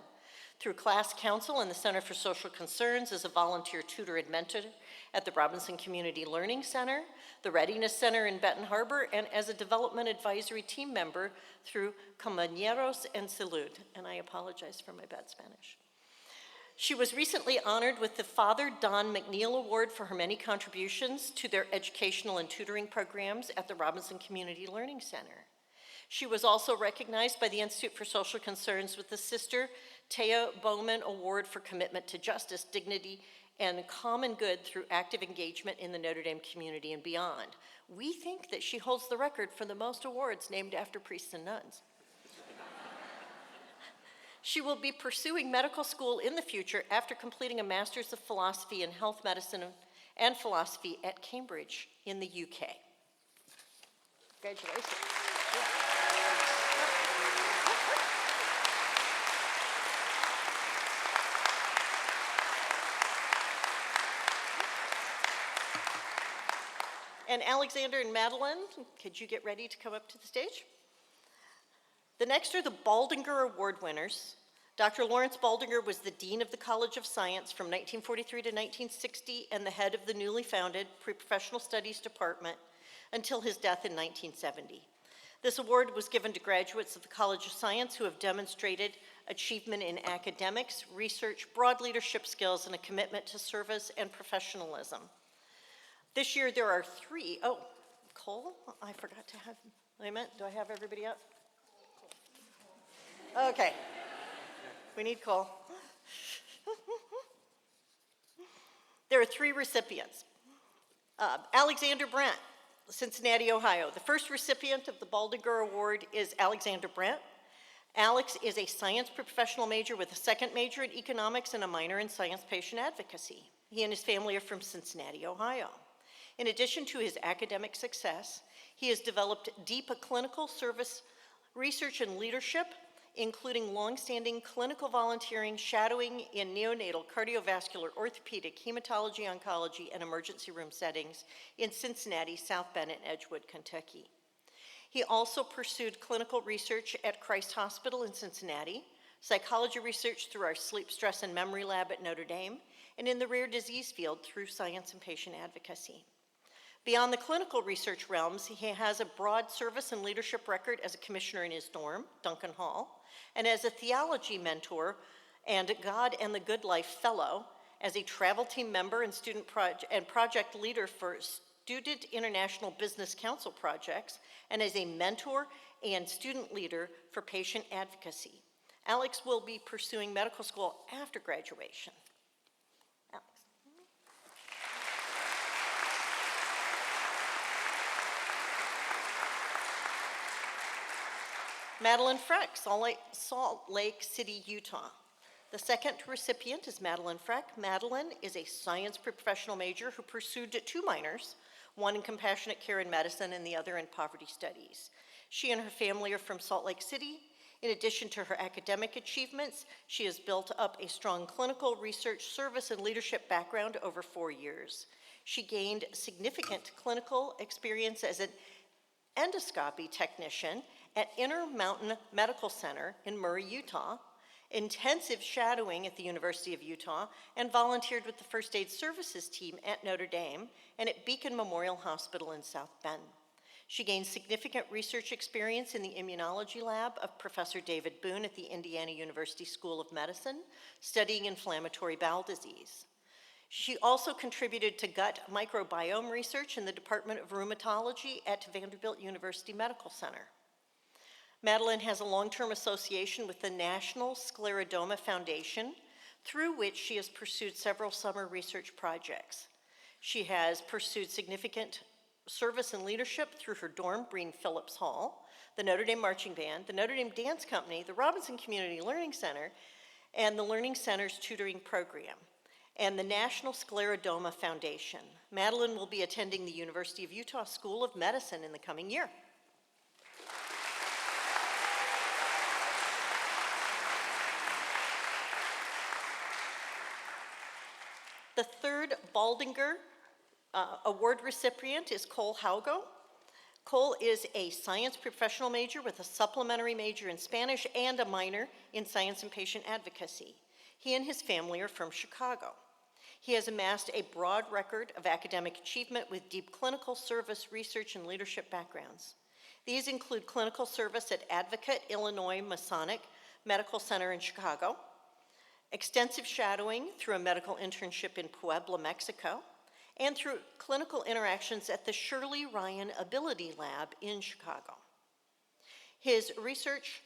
Through class council and the Center for Social Concerns as a volunteer tutor and mentor at the Robinson Community Learning Center, the Readiness Center in Benton Harbor, and as a development advisory team member through Compañeros en Salud, and I apologize for my bad Spanish. She was recently honored with the Father Don McNeil Award for her many contributions to their educational and tutoring programs at the Robinson Community Learning Center. She was also recognized by the Institute for Social Concerns with the Sister Taya Bowman Award for commitment to justice, dignity, and common good through active engagement in the Notre Dame community and beyond. We think that she holds the record for the most awards named after priests and nuns. She will be pursuing medical school in the future after completing a Master's of Philosophy in Health Medicine and Philosophy at Cambridge in the UK. Congratulations. And Alexander and Madeline, could you get ready to come up to the stage? The next are the Baldinger Award winners, Dr. Lawrence Baldinger was the Dean of the College of Science from 1943 to 1960 and the head of the newly founded Preprofessional Studies Department until his death in 1970. This award was given to graduates of the College of Science who have demonstrated achievement in academics, research, broad leadership skills, and a commitment to service and professionalism. This year there are three. Oh, Cole, I forgot to have, do I have everybody up? Okay, we need Cole. There are three recipients. Alexander Brent, Cincinnati, Ohio. The first recipient of the Baldinger Award is Alexander Brent. Alex is a science professional major with a second major in economics and a minor in science patient advocacy. He and his family are from Cincinnati, Ohio. In addition to his academic success, he has developed deep clinical service research and leadership, including longstanding clinical volunteering, shadowing in neonatal, cardiovascular, orthopedic, hematology, oncology, and emergency room settings in Cincinnati, South Bend, and Edgewood, Kentucky. He also pursued clinical research at Christ Hospital in Cincinnati, psychology research through our sleep, stress, and memory lab at Notre Dame, and in the rare disease field through science and patient advocacy. Beyond the clinical research realms, he has a broad service and leadership record as a commissioner in his dorm, Duncan Hall, and as a theology mentor and God and the Good Life Fellow, as a travel team member and student project leader for Student International Business Council projects, and as a mentor and student leader for patient advocacy. Alex will be pursuing medical school after graduation. Alex. Madeline Freck, Salt Lake City, Utah. The second recipient is Madeline Freck. Madeline is a science professional major who pursued two minors, one in compassionate care and medicine and the other in poverty studies. She and her family are from Salt Lake City. In addition to her academic achievements, she has built up a strong clinical research, service, and leadership background over 4 years. She gained significant clinical experience as an endoscopy technician at Intermountain Medical Center in Murray, Utah, intensive shadowing at the University of Utah, and volunteered with the First Aid Services team at Notre Dame and at Beacon Memorial Hospital in South Bend. She gained significant research experience in the immunology lab of Professor David Boone at the Indiana University School of Medicine, studying inflammatory bowel disease. She also contributed to gut microbiome research in the Department of Rheumatology at Vanderbilt University Medical Center. Madeline has a long-term association with the National Sclerodoma Foundation, through which she has pursued several summer research projects. She has pursued significant service and leadership through her dorm, Breen Phillips Hall, the Notre Dame Marching Band, the Notre Dame Dance Company, the Robinson Community Learning Center, and the Learning Center's tutoring program, and the National Sclerodoma Foundation. Madeline will be attending the University of Utah School of Medicine in the coming year. The third Baldinger Award recipient is Cole Haugo. Cole is a science professional major with a supplementary major in Spanish and a minor in science and patient advocacy. He and his family are from Chicago. He has amassed a broad record of academic achievement with deep clinical service, research, and leadership backgrounds. These include clinical service at Advocate, Illinois Masonic Medical Center in Chicago, extensive shadowing through a medical internship in Puebla, Mexico, and through clinical interactions at the Shirley Ryan Ability Lab in Chicago. His research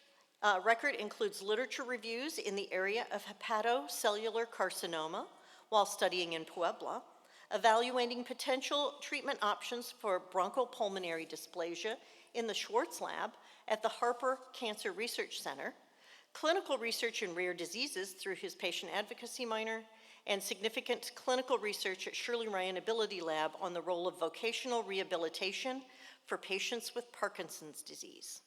record includes literature reviews in the area of hepatocellular carcinoma while studying in Puebla, evaluating potential treatment options for bronchopulmonary dysplasia in the Schwartz Lab at the Harper Cancer Research Center, clinical research in rare diseases through his patient advocacy minor, and significant clinical research at Shirley Ryan Ability Lab on the role of vocational rehabilitation for patients with Parkinson's disease.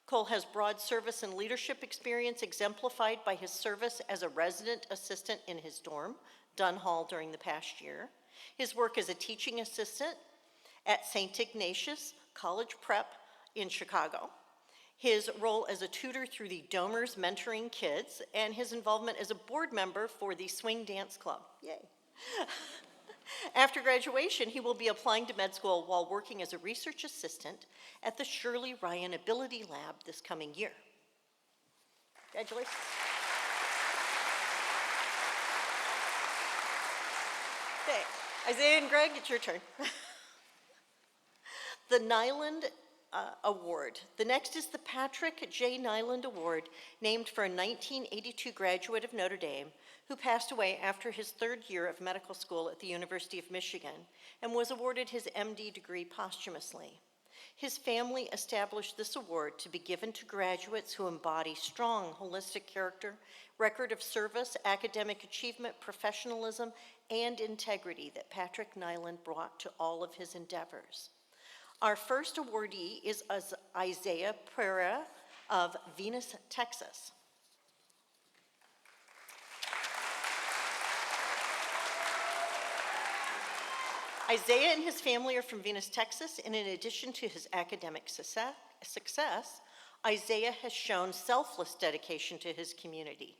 Cole has broad service and leadership experience exemplified by his service as a resident assistant in his dorm, Dunn Hall, during the past year, his work as a teaching assistant at St. Ignatius College Prep in Chicago, his role as a tutor through the Domers Mentoring Kids, and his involvement as a board member for the Swing Dance Club. Yay. After graduation, he will be applying to med school while working as a research assistant at the Shirley Ryan Ability Lab this coming year. Congratulations. Okay, Isaiah and Greg, it's your turn. The Nyland Award. The next is the Patrick J. Nyland Award, named for a 1982 graduate of Notre Dame who passed away after his third year of medical school at the University of Michigan and was awarded his MD degree posthumously. His family established this award to be given to graduates who embody strong, holistic character, record of service, academic achievement, professionalism, and integrity that Patrick Nyland brought to all of his endeavors. Our first awardee is Isaiah Pereira of Venus, Texas. Isaiah and his family are from Venus, Texas, and in addition to his academic success, Isaiah has shown selfless dedication to his community.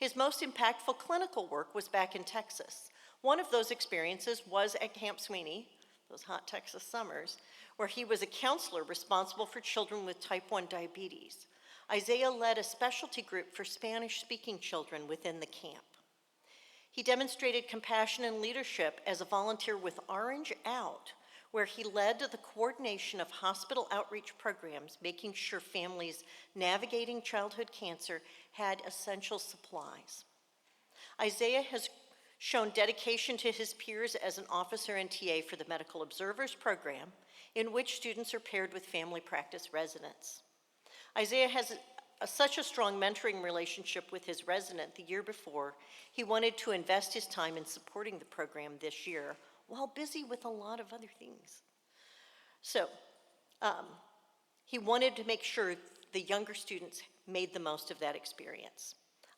His most impactful clinical work was back in Texas. One of those experiences was at Camp Sweeney, those hot Texas summers, where he was a counselor responsible for children with type 1 diabetes. Isaiah led a specialty group for Spanish-speaking children within the camp. He demonstrated compassion and leadership as a volunteer with Orange Out, where he led the coordination of hospital outreach programs, making sure families navigating childhood cancer had essential supplies. Isaiah has shown dedication to his peers as an officer and TA for the Medical Observers Program, in which students are paired with family practice residents. Isaiah has such a strong mentoring relationship with his resident the year before, he wanted to invest his time in supporting the program this year while busy with a lot of other things. So he wanted to make sure the younger students made the most of that experience.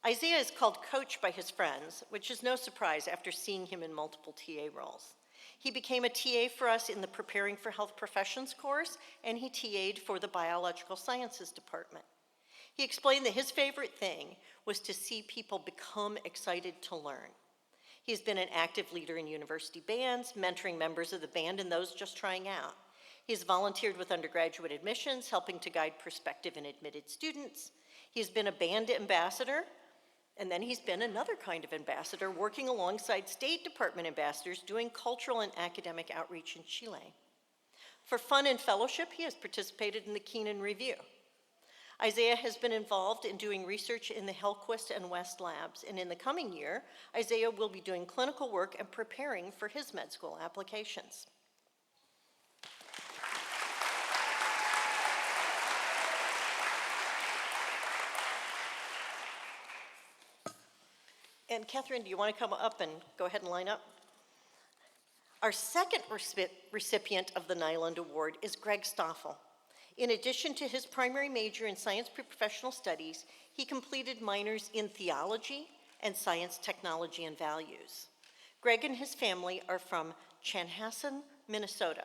Isaiah is called Coach by his friends, which is no surprise after seeing him in multiple TA roles. He became a TA for us in the Preparing for Health Professions course, and he TA'd for the Biological Sciences department. He explained that his favorite thing was to see people become excited to learn. He's been an active leader in university bands, mentoring members of the band and those just trying out. He's volunteered with undergraduate admissions, helping to guide prospective and admitted students. He's been a band ambassador, and then he's been another kind of ambassador, working alongside State Department ambassadors doing cultural and academic outreach in Chile. For fun and fellowship, he has participated in the Keenan Review. Isaiah has been involved in doing research in the Hellquist and West labs, and in the coming year, Isaiah will be doing clinical work and preparing for his med school applications. And Catherine, do you want to come up and go ahead and line up? Our second recipient of the Nyland Award is Greg Stoffel. In addition to his primary major in science pre-professional studies, he completed minors in theology and science, technology, and values. Greg and his family are from Chanhassen, Minnesota.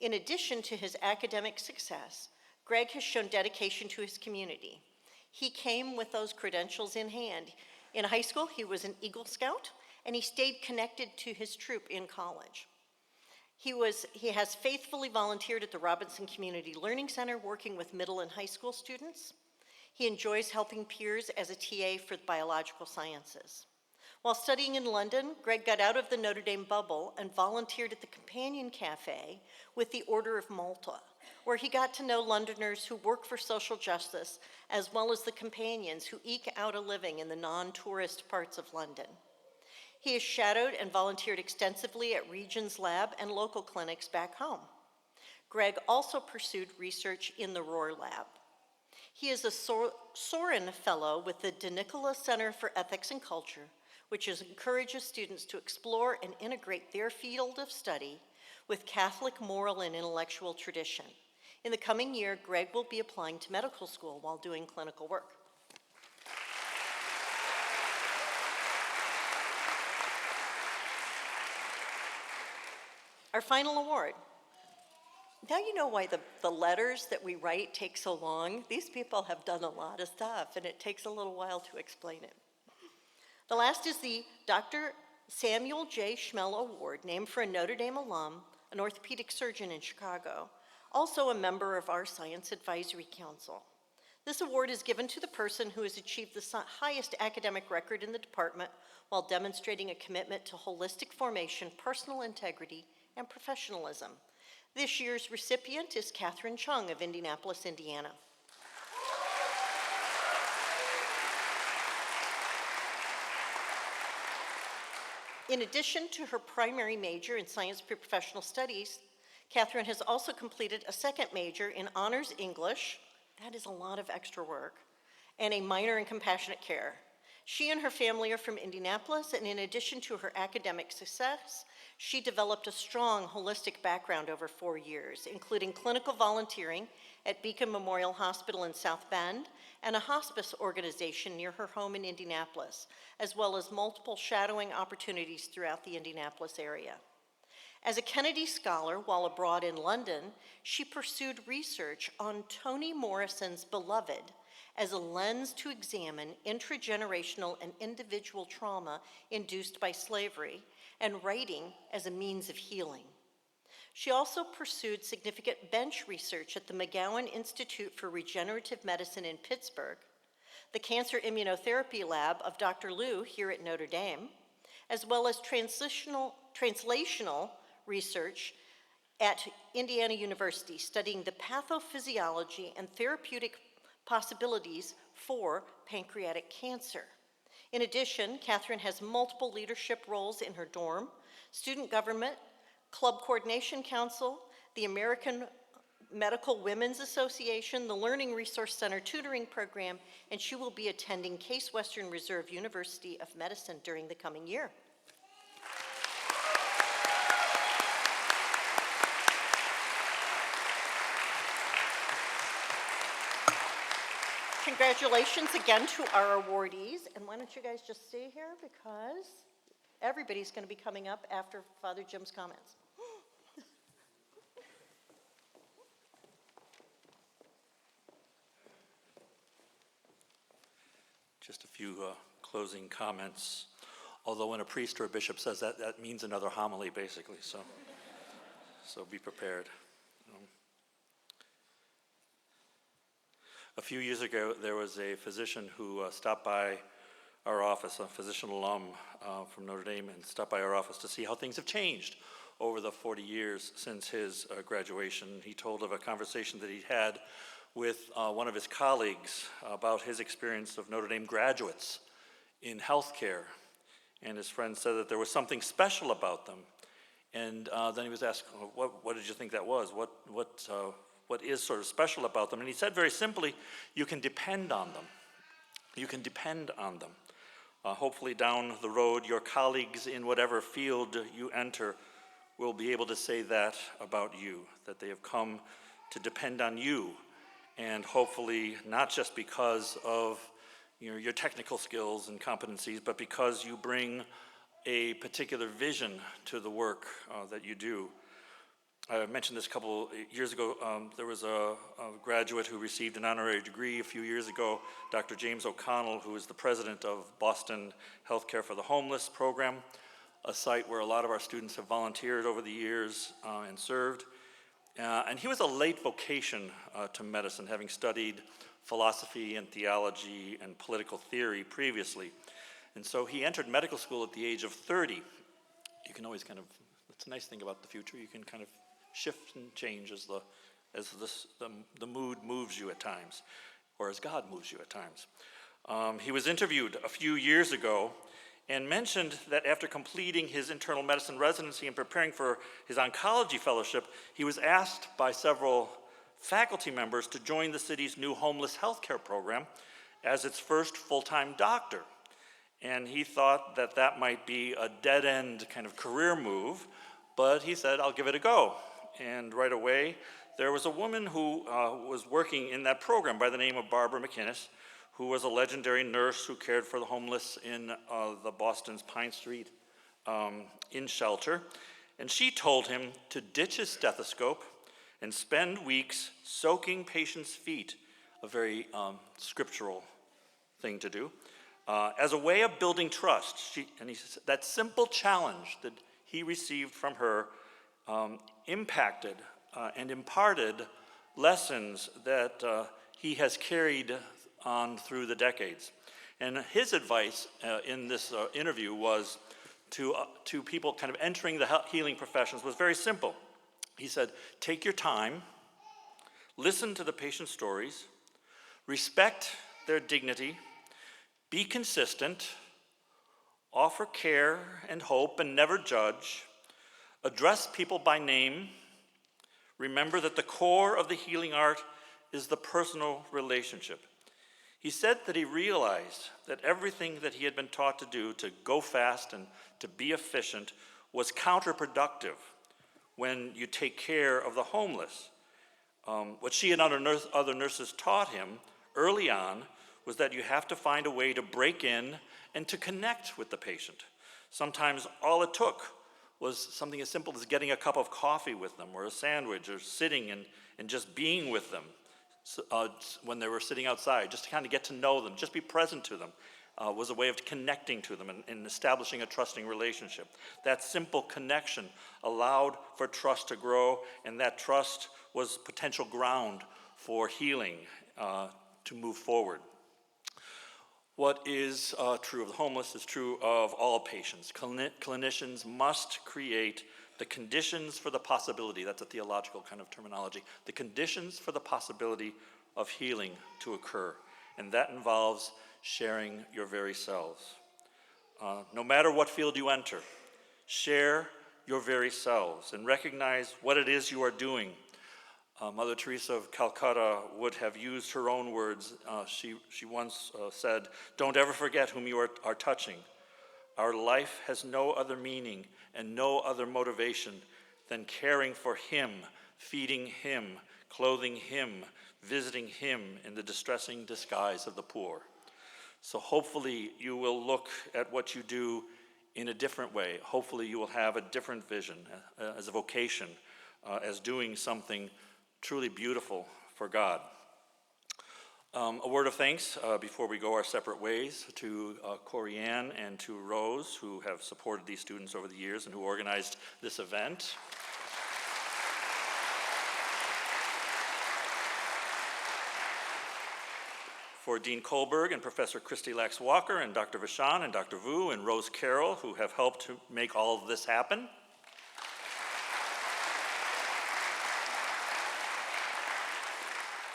In addition to his academic success, Greg has shown dedication to his community. He came with those credentials in hand. In high school, he was an Eagle Scout, and he stayed connected to his troop in college. He has faithfully volunteered at the Robinson Community Learning Center, working with middle and high school students. He enjoys helping peers as a TA for biological sciences. While studying in London, Greg got out of the Notre Dame bubble and volunteered at the Companion Cafe with the Order of Malta, where he got to know Londoners who work for social justice, as well as the companions who eke out a living in the non-tourist parts of London. He has shadowed and volunteered extensively at Regions Lab and local clinics back home. Greg also pursued research in the Rohr Lab. He is a Sorin Fellow with the De Nicola Center for Ethics and Culture, which encourages students to explore and integrate their field of study with Catholic moral and intellectual tradition. In the coming year, Greg will be applying to medical school while doing clinical work. Our final award Now you know why the letters that we write take so long. These people have done a lot of stuff, and it takes a little while to explain it. The last is the Dr. Samuel J. Schmel Award, named for a Notre Dame alum, an orthopedic surgeon in Chicago, also a member of our Science Advisory Council. This award is given to the person who has achieved the highest academic record in the department while demonstrating a commitment to holistic formation, personal integrity, and professionalism. This year's recipient is Catherine Chung of Indianapolis, Indiana. In addition to her primary major in science pre-professional studies, Catherine has also completed a second major in honors English, that is a lot of extra work, and a minor in compassionate care. She and her family are from Indianapolis, and in addition to her academic success, she developed a strong holistic background over 4 years, including clinical volunteering at Beacon Memorial Hospital in South Bend and a hospice organization near her home in Indianapolis, as well as multiple shadowing opportunities throughout the Indianapolis area. As a Kennedy Scholar while abroad in London, she pursued research on Toni Morrison's Beloved as a lens to examine intragenerational and individual trauma induced by slavery, and writing as a means of healing. She also pursued significant bench research at the McGowan Institute for Regenerative Medicine in Pittsburgh, the Cancer Immunotherapy Lab of Dr. Liu here at Notre Dame, as well as translational research at Indiana University, studying the pathophysiology and therapeutic possibilities for pancreatic cancer. In addition, Catherine has multiple leadership roles in her dorm, student government, Club Coordination Council, the American Medical Women's Association, the Learning Resource Center tutoring program, and she will be attending Case Western Reserve University of Medicine during the coming year. Congratulations again to our awardees. And why don't you guys just stay here, because everybody's going to be coming up after Father Jim's comments. Just a few closing comments. Although when a priest or a bishop says that, that means another homily, basically. So be prepared. A few years ago, there was a physician who stopped by our office, a physician alum from Notre Dame, and stopped by our office to see how things have changed over the 40 years since his graduation. He told of a conversation that he had with one of his colleagues about his experience of Notre Dame graduates in healthcare. And his friend said that there was something special about them. And then he was asked, what did you think that was? What is sort of special about them? And he said very simply, you can depend on them. You can depend on them. Hopefully down the road, your colleagues in whatever field you enter will be able to say that about you, that they have come to depend on you, and hopefully not just because of your technical skills and competencies, but because you bring a particular vision to the work that you do. I mentioned this a couple years ago. There was a graduate who received an honorary degree a few years ago, Dr. James O'Connell, who is the president of Boston Healthcare for the Homeless program, a site where a lot of our students have volunteered over the years and served. And he was a late vocation to medicine, having studied philosophy and theology and political theory previously. And so he entered medical school at the age of 30. You can always that's a nice thing about the future, you can kind of shift and change as the mood moves you at times, or as God moves you at times. He was interviewed a few years ago and mentioned that after completing his internal medicine residency and preparing for his oncology fellowship, he was asked by several faculty members to join the city's new homeless healthcare program as its first full-time doctor. And he thought that that might be a dead-end kind of career move, but he said, I'll give it a go. And right away, there was a woman who was working in that program by the name of Barbara McInnes, who was a legendary nurse who cared for the homeless in the Boston's Pine Street in shelter. And she told him to ditch his stethoscope and spend weeks soaking patients' feet, a very scriptural thing to do, as a way of building trust. That simple challenge that he received from her impacted and imparted lessons that he has carried on through the decades. And his advice in this interview was to people kind of entering the healing professions was very simple. He said, take your time, listen to the patient's stories, respect their dignity, be consistent, offer care and hope and never judge, address people by name, remember that the core of the healing art is the personal relationship. He said that he realized that everything that he had been taught to do, to go fast and to be efficient, was counterproductive when you take care of the homeless. What she and other nurses taught him early on was that you have to find a way to break in and to connect with the patient. Sometimes all it took was something as simple as getting a cup of coffee with them, or a sandwich, or sitting and just being with them when they were sitting outside, just to kind of get to know them, just be present to them, was a way of connecting to them and establishing a trusting relationship. That simple connection allowed for trust to grow, and that trust was potential ground for healing to move forward. What is true of the homeless is true of all patients. Clinicians must create the conditions for the possibility, that's a theological kind of terminology, the conditions for the possibility of healing to occur. And that involves sharing your very selves. No matter what field you enter, share your very selves and recognize what it is you are doing. Mother Teresa of Calcutta would have used her own words. She once said, "Don't ever forget whom you are touching. Our life has no other meaning and no other motivation than caring for him, feeding him, clothing him, visiting him in the distressing disguise of the poor." So hopefully you will look at what you do in a different way. Hopefully you will have a different vision as a vocation, as doing something truly beautiful for God. A word of thanks before we go our separate ways to Corianne and to Rose, who have supported these students over the years and who organized this event. For Dean Kohlberg and Professor Christy Lax-Walker and Dr. Vachon and Dr. Vu and Rose Carroll, who have helped to make all of this happen.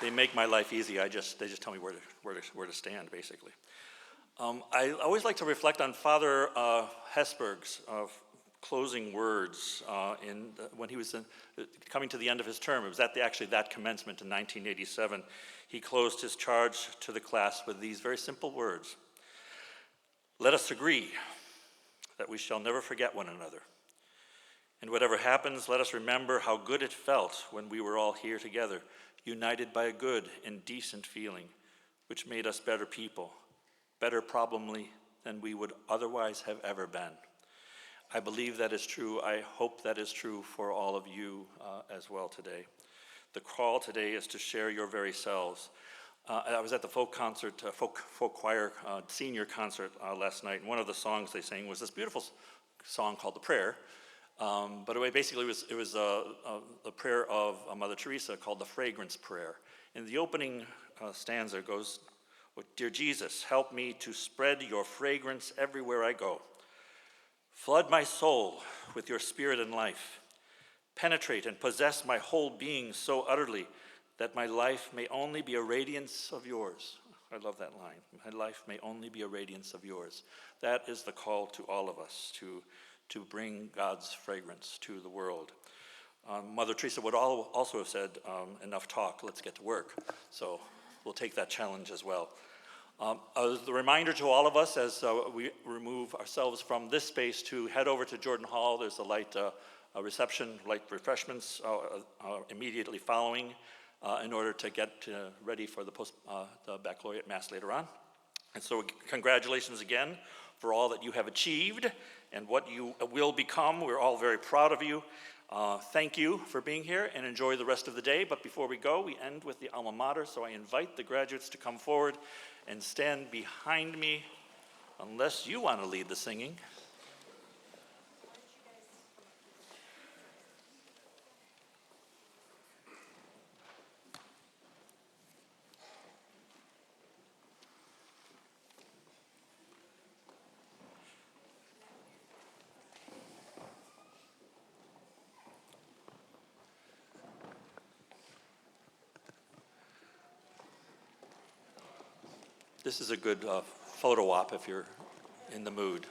They make my life easy. They just tell me where to stand, basically. I always like to reflect on Father Hesburg's closing words when he was coming to the end of his term. It was actually that commencement in 1987. He closed his charge to the class with these very simple words: "Let us agree that we shall never forget one another. And whatever happens, let us remember how good it felt when we were all here together, united by a good and decent feeling, which made us better people, better probably than we would otherwise have ever been." I believe that is true. I hope that is true for all of you as well today. The call today is to share your very selves. I was at the folk choir senior concert last night, and one of the songs they sang was this beautiful song called "The Prayer." But basically it was a prayer of Mother Teresa called the Fragrance Prayer. And the opening stanza goes, "Dear Jesus, help me to spread your fragrance everywhere I go. Flood my soul with your spirit and life. Penetrate and possess my whole being so utterly that my life may only be a radiance of yours." I love that line. My life may only be a radiance of yours. That is the call to all of us, to bring God's fragrance to the world. Mother Teresa would also have said, enough talk, let's get to work. So we'll take that challenge as well. The reminder to all of us as we remove ourselves from this space to head over to Jordan Hall. There's a light reception, light refreshments immediately following in order to get ready for the baccalaureate mass later on. And so congratulations again for all that you have achieved and what you will become. We're all very proud of you. Thank you for being here and enjoy the rest of the day. But before we go, we end with the alma mater. So I invite the graduates to come forward and stand behind me unless you want to lead the singing. This is a good photo op if you're in the mood.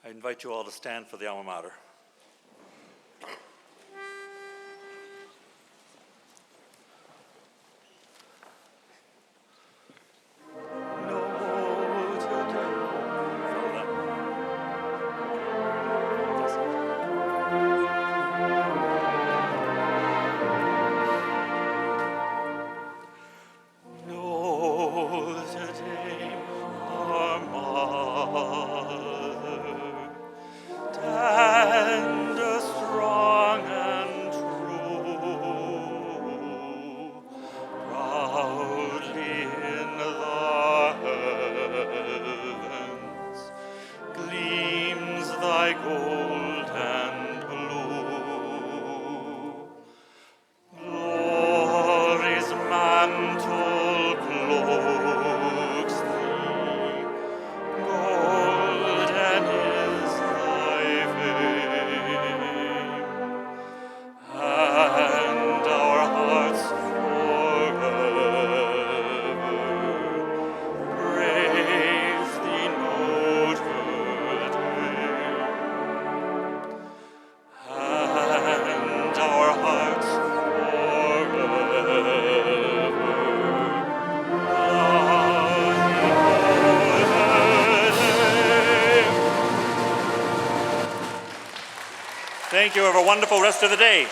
I invite you all to stand for the alma mater. Tender, strong, and true, proudly in the heavens gleams thy gold and blue. Glory's mantle cloaks thee, golden is thy fame, and our hearts forever praise thee, Notre Dame. And our hearts forever love thee. Thank you. Have a wonderful rest of the day.